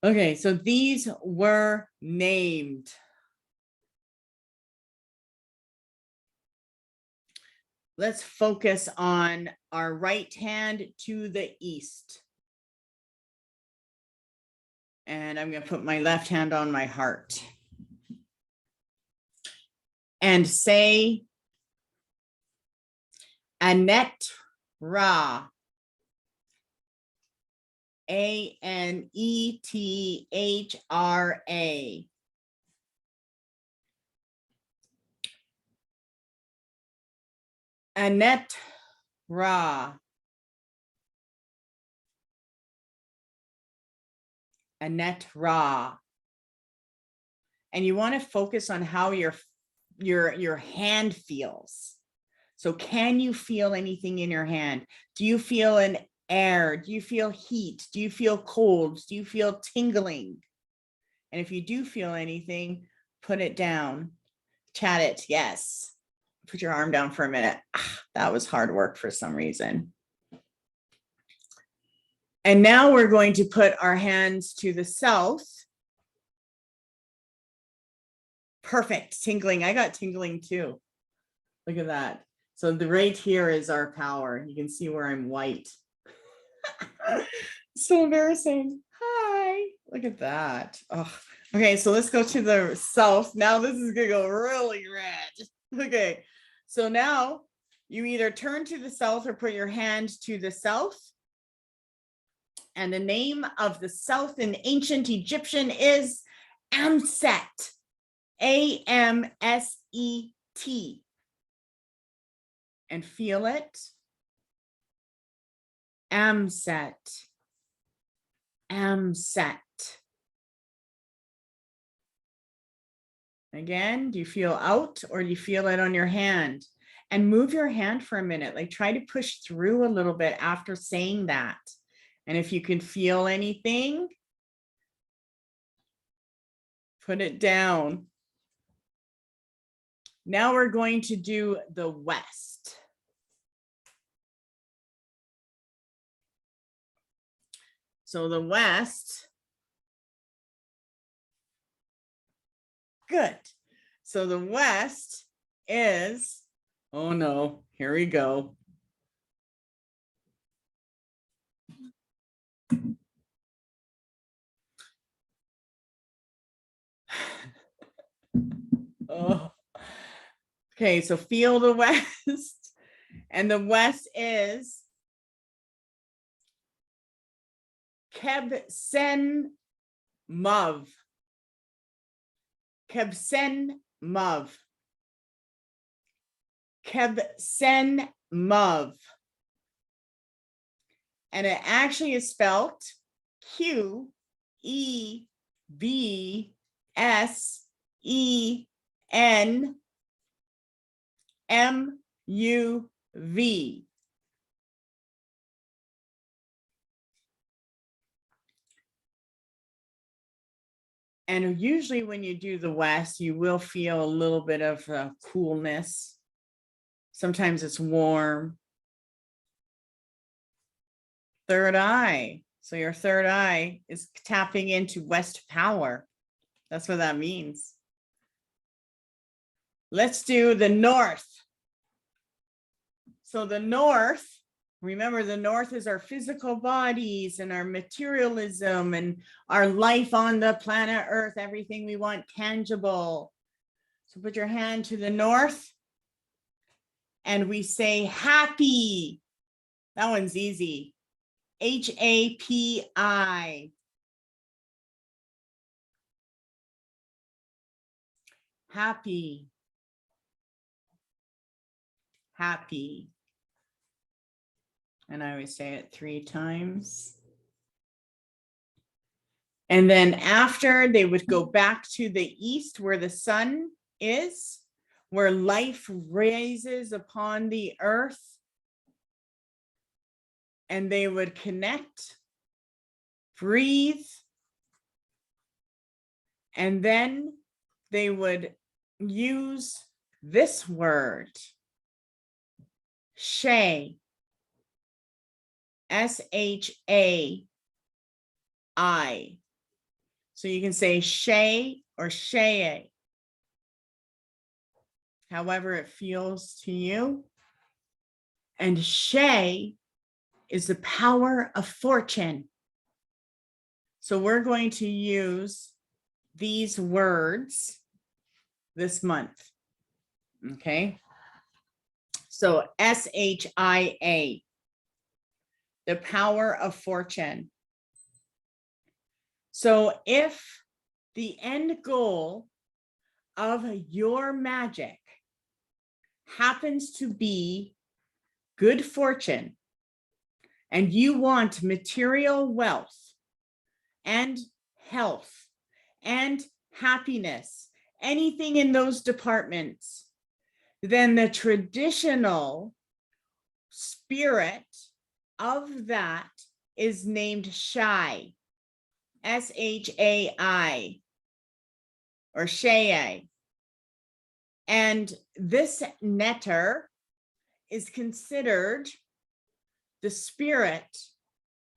Okay, so these were named. Let's focus on our right hand to the east. And I'm going to put my left hand on my heart. And say, Anet Ra. Anethra. Anet Ra. Anet Ra. And you want to focus on how your hand feels. So can you feel anything in your hand? Do you feel an air? Do you feel heat? Do you feel cold? Do you feel tingling? And if you do feel anything, put it down. Chat it. Yes. Put your arm down for a minute. That was hard work for some reason. And now we're going to put our hands to the south. Perfect. Tingling. I got tingling too. Look at that. So the right here is our power. You can see where I'm white. So embarrassing. Hi. Look at that. Oh. Okay, so let's go to the south. Now this is gonna go really red. Okay, so now you either turn to the south or put your hand to the south. And the name of the south in ancient Egyptian is Amset. Amset. And feel it. Amset. Amset. Again, do you feel out or do you feel it on your hand? And move your hand for a minute, like try to push through a little bit after saying that. And if you can feel anything, put it down. Now we're going to do the west. So the west. Good. So the west is, oh no, here we go. Oh. Okay, so feel the west. And the west is Kebsen Mav. Kebsen Mav. Kebsen Mav. And it actually is spelled QEBSENMUV. And usually when you do the west, you will feel a little bit of coolness. Sometimes it's warm. Third eye. So your third eye is tapping into West power. That's what that means. Let's do the north. So the north, remember the north is our physical bodies and our materialism and our life on the planet Earth, everything we want tangible. So put your hand to the north and we say happy. That one's easy. HAPI. Happy. Happy. And I always say it 3 times. And then after, they would go back to the east where the sun is, where life rises upon the earth. And they would connect, breathe, and then they would use this word, Shai, SHAI. So you can say Shay or Shay, however it feels to you. And Shay is the power of fortune. So we're going to use these words this month. Okay. So SHIA, the power of fortune. So if the end goal of your magic happens to be good fortune, and you want material wealth and health and happiness, anything in those departments, then the traditional spirit of that is named Shai, SHAI, or Shai. And this netter is considered the spirit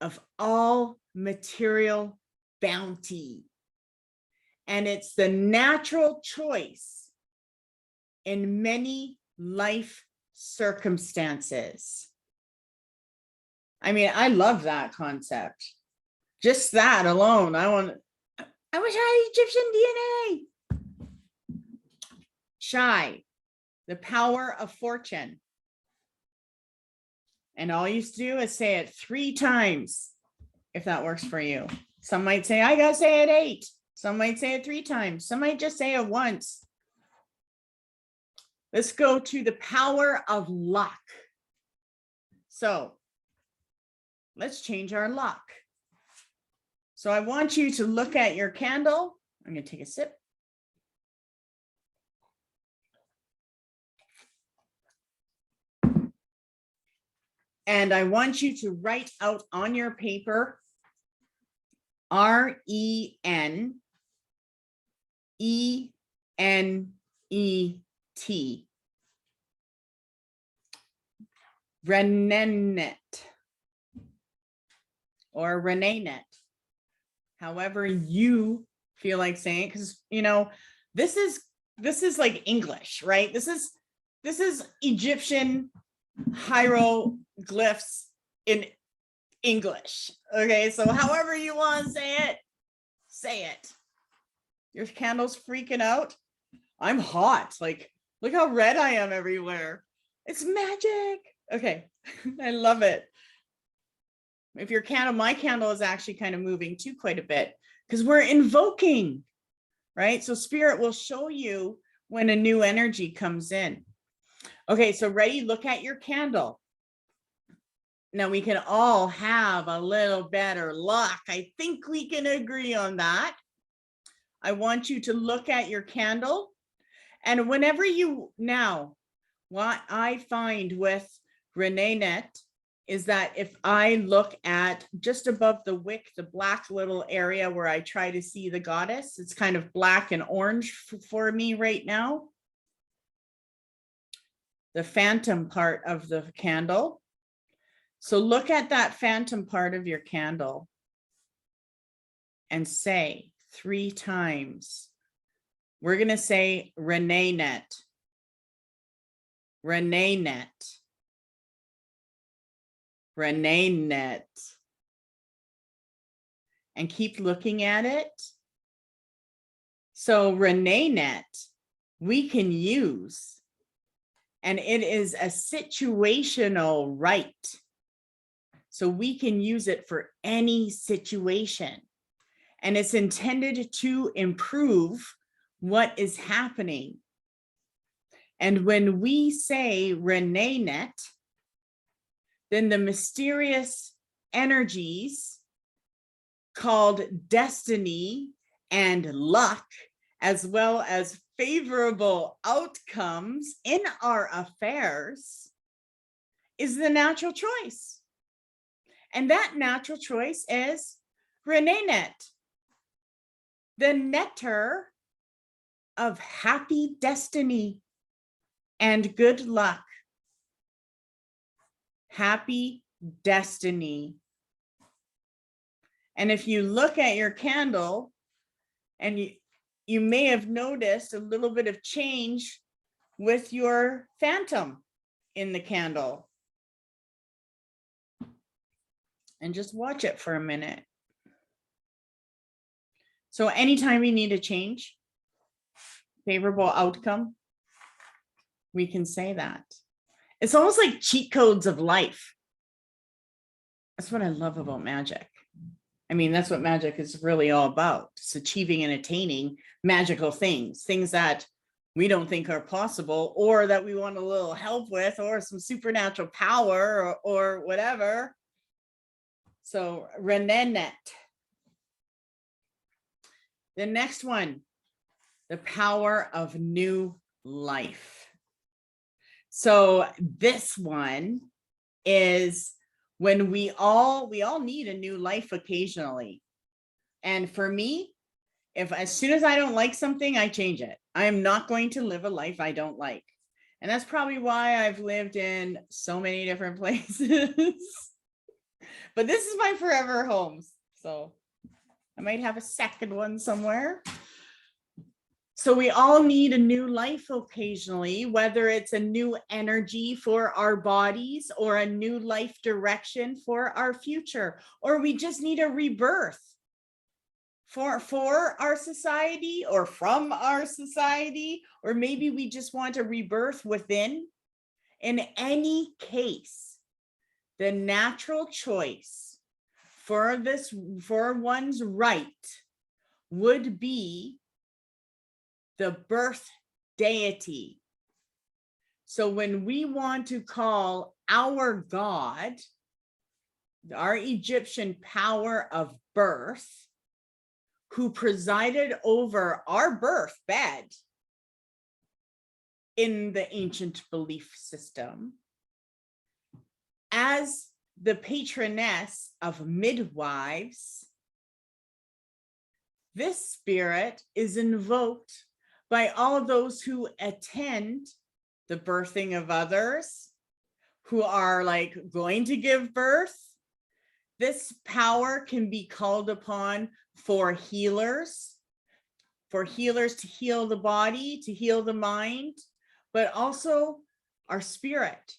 of all material bounty. And it's the natural choice in many life circumstances. I mean, I love that concept. Just that alone. I wish I had Egyptian DNA. Shai, the power of fortune. And all you do is say it 3 times, if that works for you. Some might say, I gotta say it 8. Some might say it 3 times. Some might just say it once. Let's go to the power of luck. So let's change our luck. So I want you to look at your candle. I'm going to take a sip. And I want you to write out on your paper RENENET. Renenet or Renenet, however you feel like saying it, because you know this is like English, right? This is Egyptian hieroglyphs in English. Okay, so however you want to say it. Your candle's freaking out. I'm hot. Like, look how red I am everywhere. It's magic. Okay, I love it. If your candle, my candle is actually kind of moving too quite a bit because we're invoking, right? So spirit will show you when a new energy comes in. Okay, so ready? Look at your candle. Now we can all have a little better luck. I think we can agree on that. I want you to look at your candle. And whenever you, now, what I find with Renenet is that if I look at just above the wick, the black little area where I try to see the goddess, it's kind of black and orange for me right now. The phantom part of the candle. So look at that phantom part of your candle and say 3 times. We're going to say Renenet. Renenet. Renenet. And keep looking at it. So Renenet, we can use, and it is a situational right. So we can use it for any situation. And it's intended to improve what is happening. And when we say Renenet, then the mysterious energies called destiny and luck, as well as favorable outcomes in our affairs, is the natural choice. And that natural choice is Renenet, the netter of happy destiny and good luck. Happy destiny. And if you look at your candle, And you may have noticed a little bit of change with your phantom in the candle. And just watch it for a minute. So anytime we need a change, favorable outcome, we can say that. It's almost like cheat codes of life. That's what I love about magic. I mean, that's what magic is really all about. It's achieving and attaining magical things that we don't think are possible, or that we want a little help with, or some supernatural power, or whatever. So Renenet. The next one, the power of new life. So this one is when we all need a new life occasionally. And for me, if as soon as I don't like something, I change it. I am not going to live a life I don't like. And that's probably why I've lived in so many different places. But this is my forever home. So I might have a second one somewhere. So we all need a new life occasionally, whether it's a new energy for our bodies or a new life direction for our future, or we just need a rebirth for our society or from our society, or maybe we just want a rebirth within. In any case, the natural choice for one's right would be the birth deity. So when we want to call our God, our Egyptian power of birth, who presided over our birth bed in the ancient belief system, as the patroness of midwives, this spirit is invoked by all of those who attend the birthing of others, who are like going to give birth. This power can be called upon for healers to heal the body, to heal the mind, but also our spirit.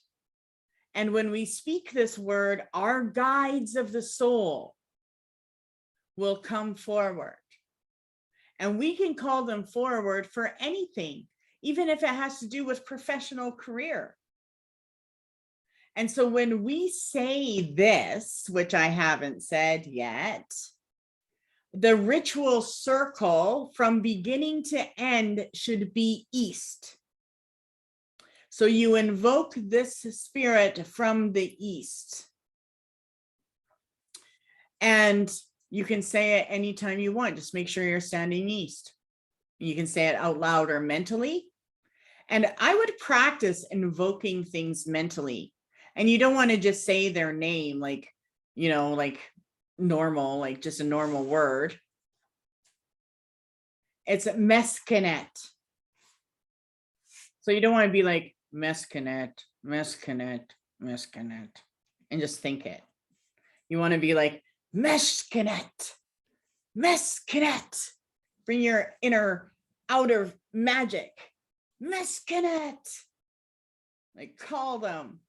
And when we speak this word, our guides of the soul will come forward. And we can call them forward for anything, even if it has to do with professional career. And so when we say this, which I haven't said yet, the ritual circle from beginning to end should be east. So you invoke this spirit from the east. And you can say it anytime you want. Just make sure you're standing east. You can say it out loud or mentally. And I would practice invoking things mentally. And you don't want to just say their name like, like normal, like just a normal word. It's Meskenet. So you don't want to be like Meskenet, Meskenet, Meskenet, and just think it. You want to be like Meskenet, Meskenet. Bring your inner outer magic. Meskenet. Like call them.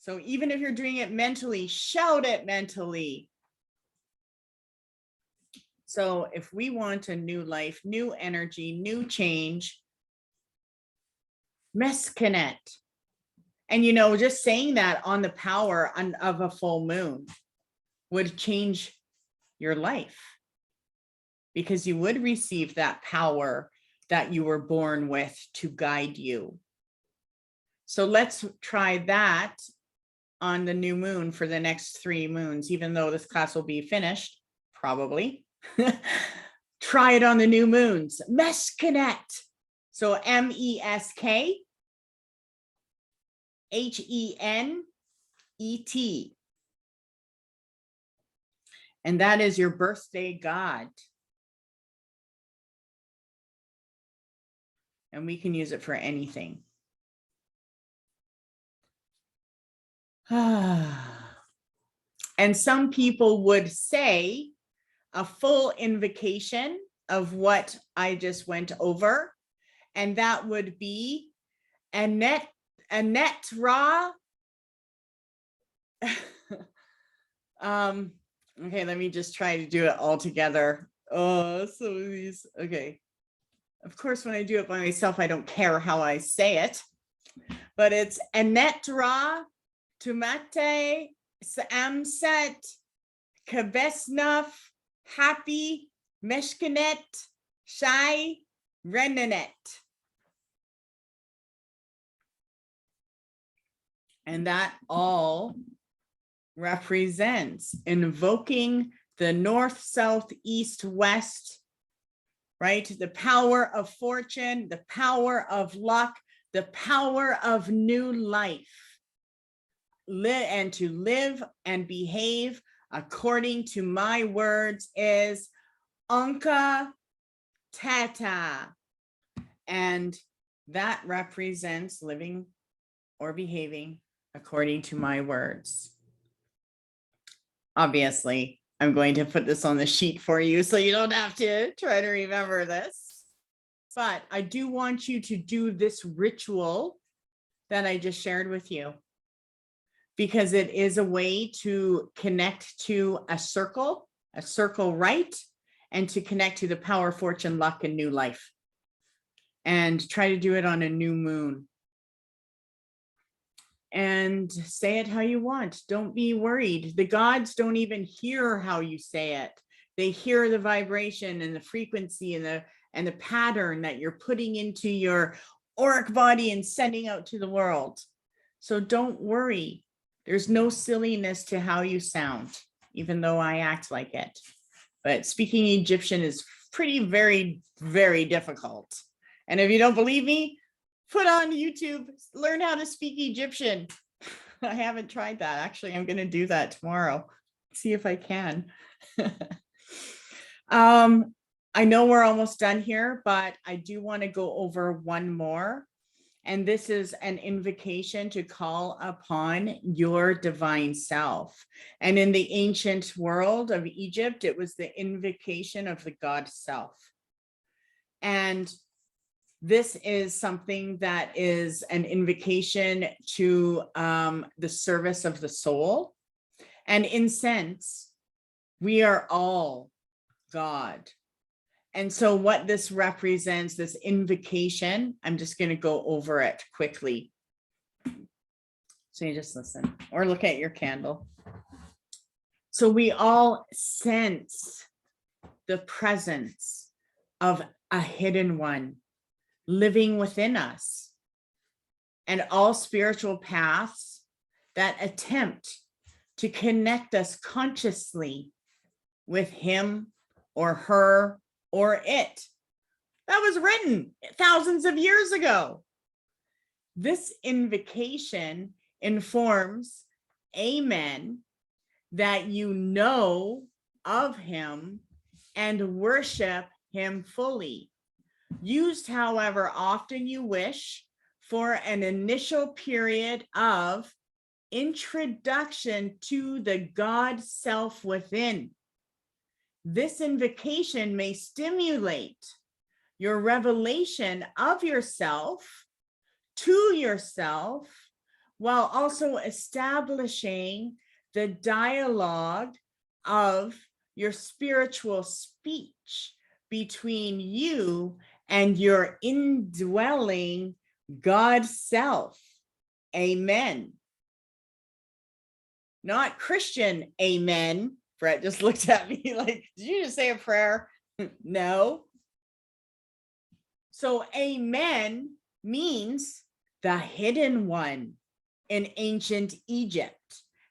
So even if you're doing it mentally, shout it mentally. So if we want a new life, new energy, new change, Meskenet. And just saying that on the power of a full moon would change your life, because you would receive that power that you were born with to guide you. So let's try that on the new moon for the next 3 moons, even though this class will be finished, probably. Try it on the new moons. Meskenet. So MESKHENET. And that is your birthday god. And we can use it for anything. And some people would say a full invocation of what I just went over. And that would be Annette Ra. Okay, let me just try to do it all together. Oh, so these, okay. Of course, when I do it by myself, I don't care how I say it, but it's Annette Ra, Tumate, Samset, Kabesnuf, Happy, Meshkanet, Shai, Renanet. And that all represents invoking the north, south, east, west, right? The power of fortune, the power of luck, the power of new life. And to live and behave according to my words is Anka Tata. And that represents living or behaving according to my words. Obviously, I'm going to put this on the sheet for you so you don't have to try to remember this. But I do want you to do this ritual that I just shared with you, because it is a way to connect to a circle right, and to connect to the power, fortune, luck, and new life. And try to do it on a new moon. And say it how you want. Don't be worried. The gods don't even hear how you say it. They hear the vibration and the frequency and the pattern that you're putting into your auric body and sending out to the world. So don't worry. There's no silliness to how you sound, even though I act like it. But speaking Egyptian is very, very difficult. And if you don't believe me, put on YouTube, learn how to speak Egyptian. I haven't tried that. Actually, I'm going to do that tomorrow. See if I can. I know we're almost done here, but I do want to go over one more. And this is an invocation to call upon your divine self. And in the ancient world of Egypt, it was the invocation of the god self. And this is something that is an invocation to the service of the soul. And in sense, we are all God. And so what this represents, this invocation, I'm just going to go over it quickly. So you just listen or look at your candle. So we all sense the presence of a hidden one living within us, and all spiritual paths that attempt to connect us consciously with him or her or it. That was written thousands of years ago. This invocation informs, amen, that you know of him and worship him fully. Used however often you wish for an initial period of introduction to the God self within. This invocation may stimulate your revelation of yourself to yourself, while also establishing the dialogue of your spiritual speech between you and your indwelling God self. Amen. Not Christian amen. Brett just looked at me like, did you just say a prayer? No. So amen means the hidden one in ancient Egypt.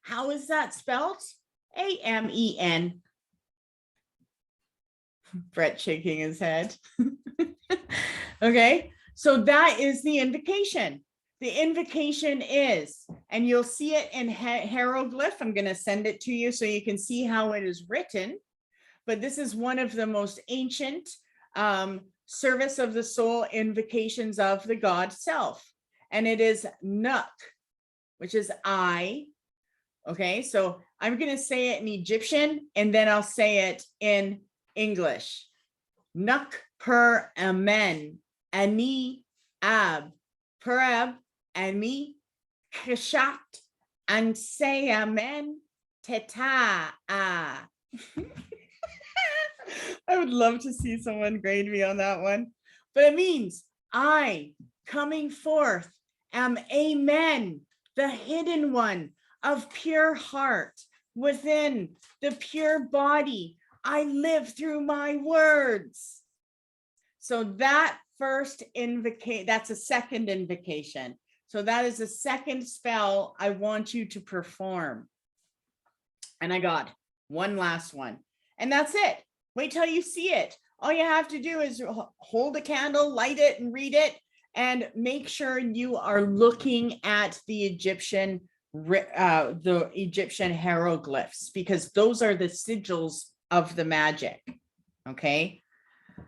How is that spelled? A-M-E-N. Brett shaking his head. Okay, so that is the invocation. The invocation is, and you'll see it in hieroglyph. I'm going to send it to you so you can see how it is written. But this is one of the most ancient service of the soul invocations of the God self. And it is Nuk, which is I. Okay, so I'm going to say it in Egyptian and then I'll say it in English. Nuk per amen, ani ab, perab, ami, kishat, and say amen, teta ah. I would love to see someone grade me on that one. But it means I, coming forth, am amen, the hidden one of pure heart within the pure body. I live through my words. So that first invocation, that's a second invocation. So that is the second spell I want you to perform. And I got one last one. And that's it. Wait till you see it. All you have to do is hold a candle, light it, and read it. And make sure you are looking at the Egyptian hieroglyphs, because those are the sigils of the magic. Okay.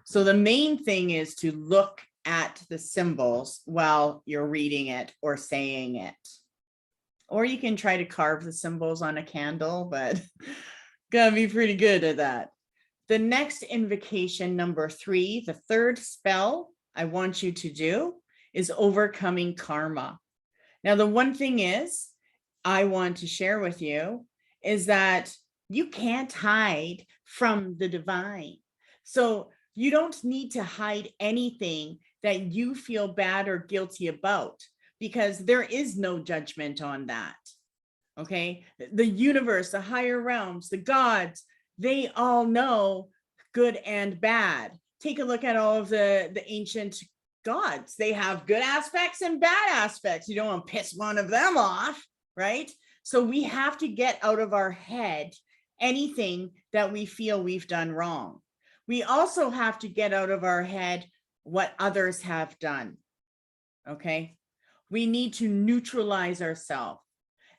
So the main thing is to look at the symbols while you're reading it or saying it. Or you can try to carve the symbols on a candle, but gotta be pretty good at that. The next invocation, number 3, the third spell I want you to do is overcoming karma. Now, the one thing is, I want to share with you is that you can't hide from the divine. So you don't need to hide anything that you feel bad or guilty about, because there is no judgment on that. Okay, the universe, the higher realms, the gods, they all know good and bad. Take a look at all of the ancient gods. They have good aspects and bad aspects. You don't want to piss one of them off, right? So we have to get out of our head anything that we feel we've done wrong. We also have to get out of our head what others have done. Okay, we need to neutralize ourselves.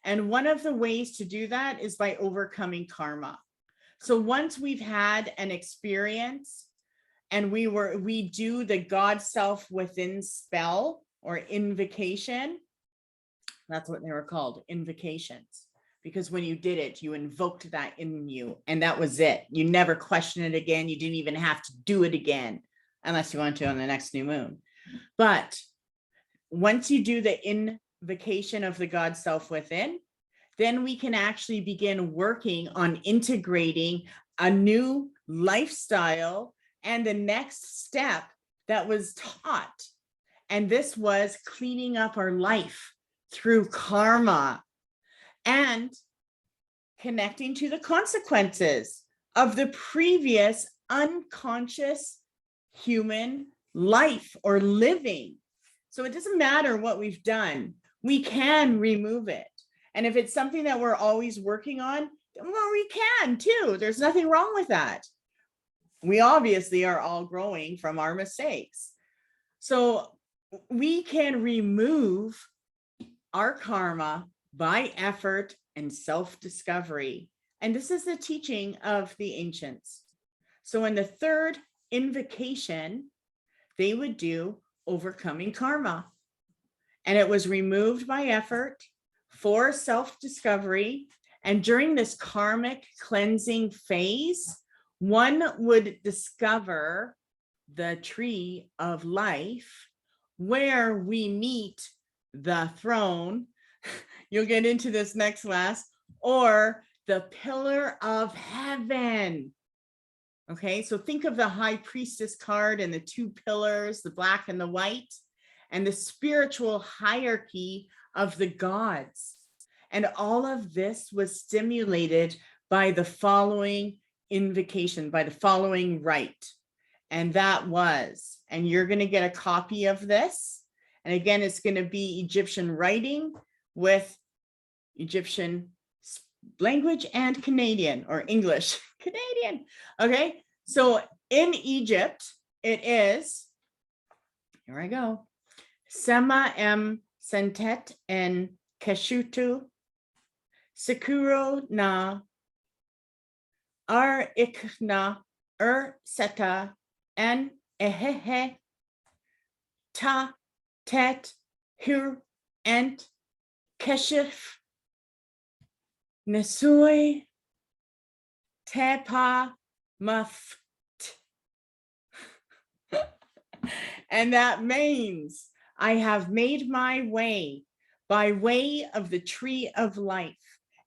And one of the ways to do that is by overcoming karma. So once we've had an experience and we do the God self within spell or invocation, that's what they were called, invocations. Because when you did it, you invoked that in you, and that was it. You never questioned it again. You didn't even have to do it again, unless you want to on the next new moon. But once you do the invocation of the God self within, then we can actually begin working on integrating a new lifestyle and the next step that was taught. And this was cleaning up our life through karma and connecting to the consequences of the previous unconscious human life or living. So it doesn't matter what we've done, we can remove it. And if it's something that we're always working on, well, we can too. There's nothing wrong with that. We obviously are all growing from our mistakes. So we can remove our karma by effort and self-discovery. And this is the teaching of the ancients. So in the third invocation, they would do overcoming karma. And it was removed by effort for self-discovery. And during this karmic cleansing phase, one would discover the tree of life where we meet the throne. You'll get into this next class, or the pillar of heaven. Okay, so think of the high priestess card and the two pillars, the black and the white, and the spiritual hierarchy of the gods. And all of this was stimulated by the following invocation, by the following rite. And that was, and you're going to get a copy of this. And again, it's going to be Egyptian writing with Egyptian language and Canadian or English, Canadian. Okay, so in Egypt, it is, here I go, Sema em sentet en keshutu, Sekuro na ar ikna seta en ehehe ta tet hur ent keshif nesui tepa maft. And that means I have made my way by way of the tree of life,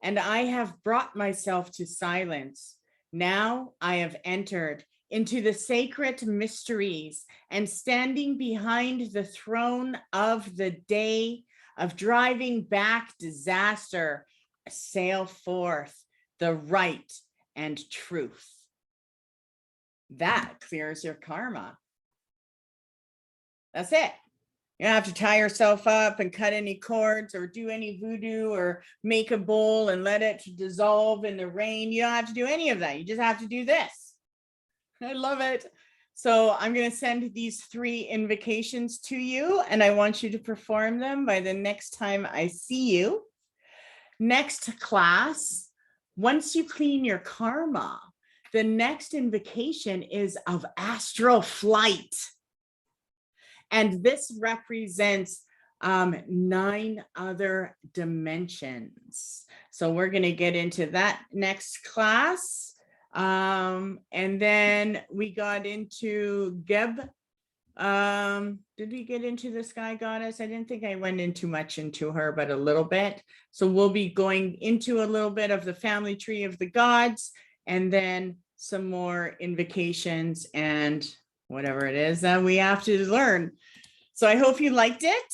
and I have brought myself to silence. Now I have entered into the sacred mysteries and standing behind the throne of the day of driving back disaster, sail forth the right and truth. That clears your karma. That's it. You don't have to tie yourself up and cut any cords or do any voodoo or make a bowl and let it dissolve in the rain. You don't have to do any of that. You just have to do this. I love it. So I'm going to send these 3 invocations to you, and I want you to perform them by the next time I see you. Next class, once you clean your karma, the next invocation is of astral flight. And this represents 9 other dimensions. So we're going to get into that next class. And then we got into Geb. Did we get into the sky goddess? I didn't think I went into much into her, but a little bit. So we'll be going into a little bit of the family tree of the gods, and then some more invocations and whatever it is that we have to learn. So I hope you liked it.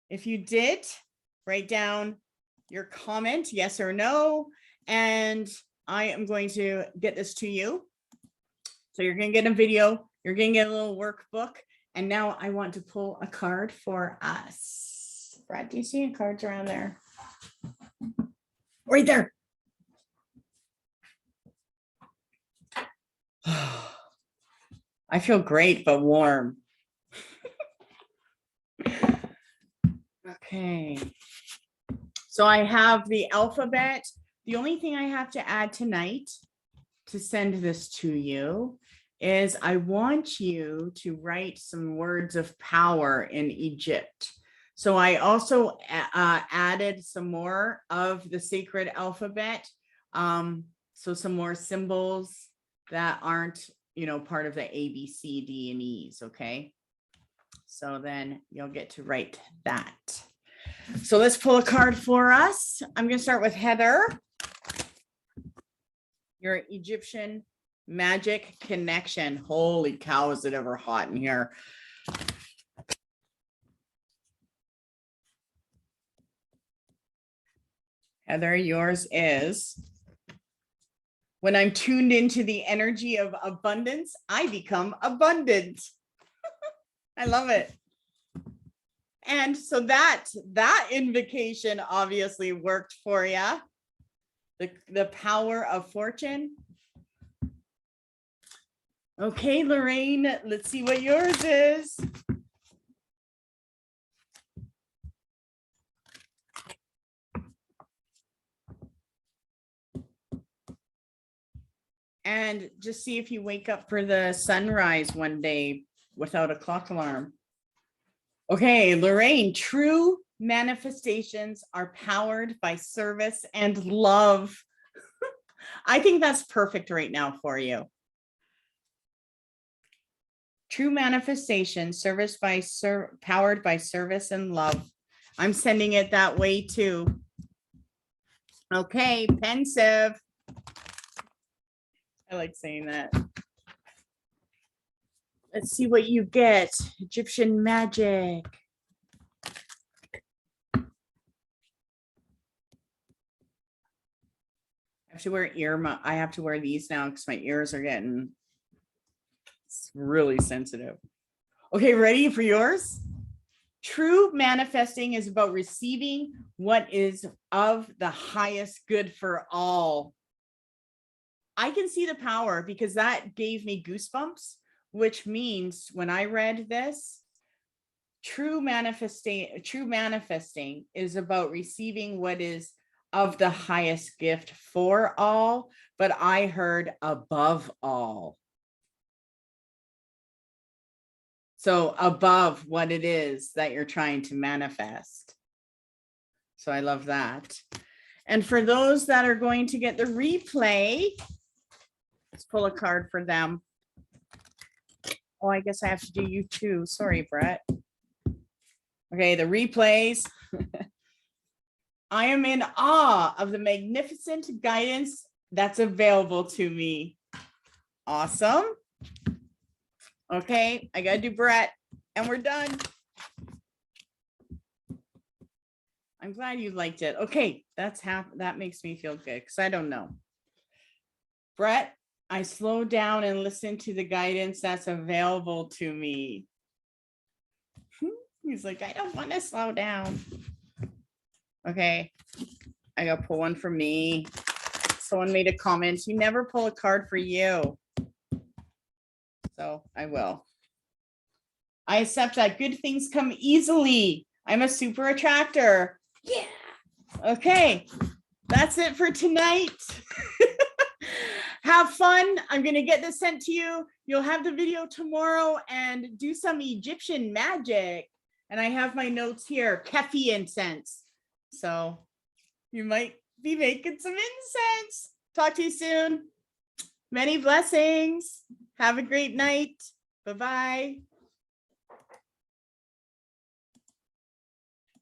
If you did, write down your comment, yes or no, and I am going to get this to you. So you're going to get a video, you're going to get a little workbook, and now I want to pull a card for us. Brad, do you see any cards around there? Right there. I feel great, but warm. Okay. So I have the alphabet. The only thing I have to add tonight to send this to you is I want you to write some words of power in Egypt. So I also added some more of the sacred alphabet. So some more symbols that aren't, part of the A, B, C, D, and E's, okay? So then you'll get to write that. So let's pull a card for us. I'm going to start with Heather. Your Egyptian magic connection. Holy cow, is it ever hot in here? Heather, yours is: when I'm tuned into the energy of abundance, I become abundant. I love it. And so that invocation obviously worked for you. The power of fortune. Okay, Lorraine, let's see what yours is. And just see if you wake up for the sunrise one day without a clock alarm. Okay, Lorraine, true manifestations are powered by service and love. I think that's perfect right now for you. True manifestation, powered by service and love. I'm sending it that way too. Okay, pensive. I like saying that. Let's see what you get. Egyptian magic. I have to wear I have to wear these now because my ears are getting really sensitive. Okay, ready for yours? True manifesting is about receiving what is of the highest good for all. I can see the power because that gave me goosebumps, which means when I read this, true manifesting is about receiving what is of the highest gift for all, but I heard above all. So above what it is that you're trying to manifest. So I love that. And for those that are going to get the replay, let's pull a card for them. Oh, I guess I have to do you too. Sorry, Brett. Okay, the replays. I am in awe of the magnificent guidance that's available to me. Awesome. Okay, I gotta do Brett and we're done. I'm glad you liked it. Okay, that makes me feel good because I don't know. Brett, I slow down and listen to the guidance that's available to me. He's like, I don't want to slow down. Okay, I gotta pull one for me. Someone made a comment, you never pull a card for you. So I will. I accept that good things come easily. I'm a super attractor. Yeah. Okay, that's it for tonight. Have fun. I'm going to get this sent to you. You'll have the video tomorrow and do some Egyptian magic. And I have my notes here, Kefi incense. So you might be making some incense. Talk to you soon. Many blessings. Have a great night. Bye-bye.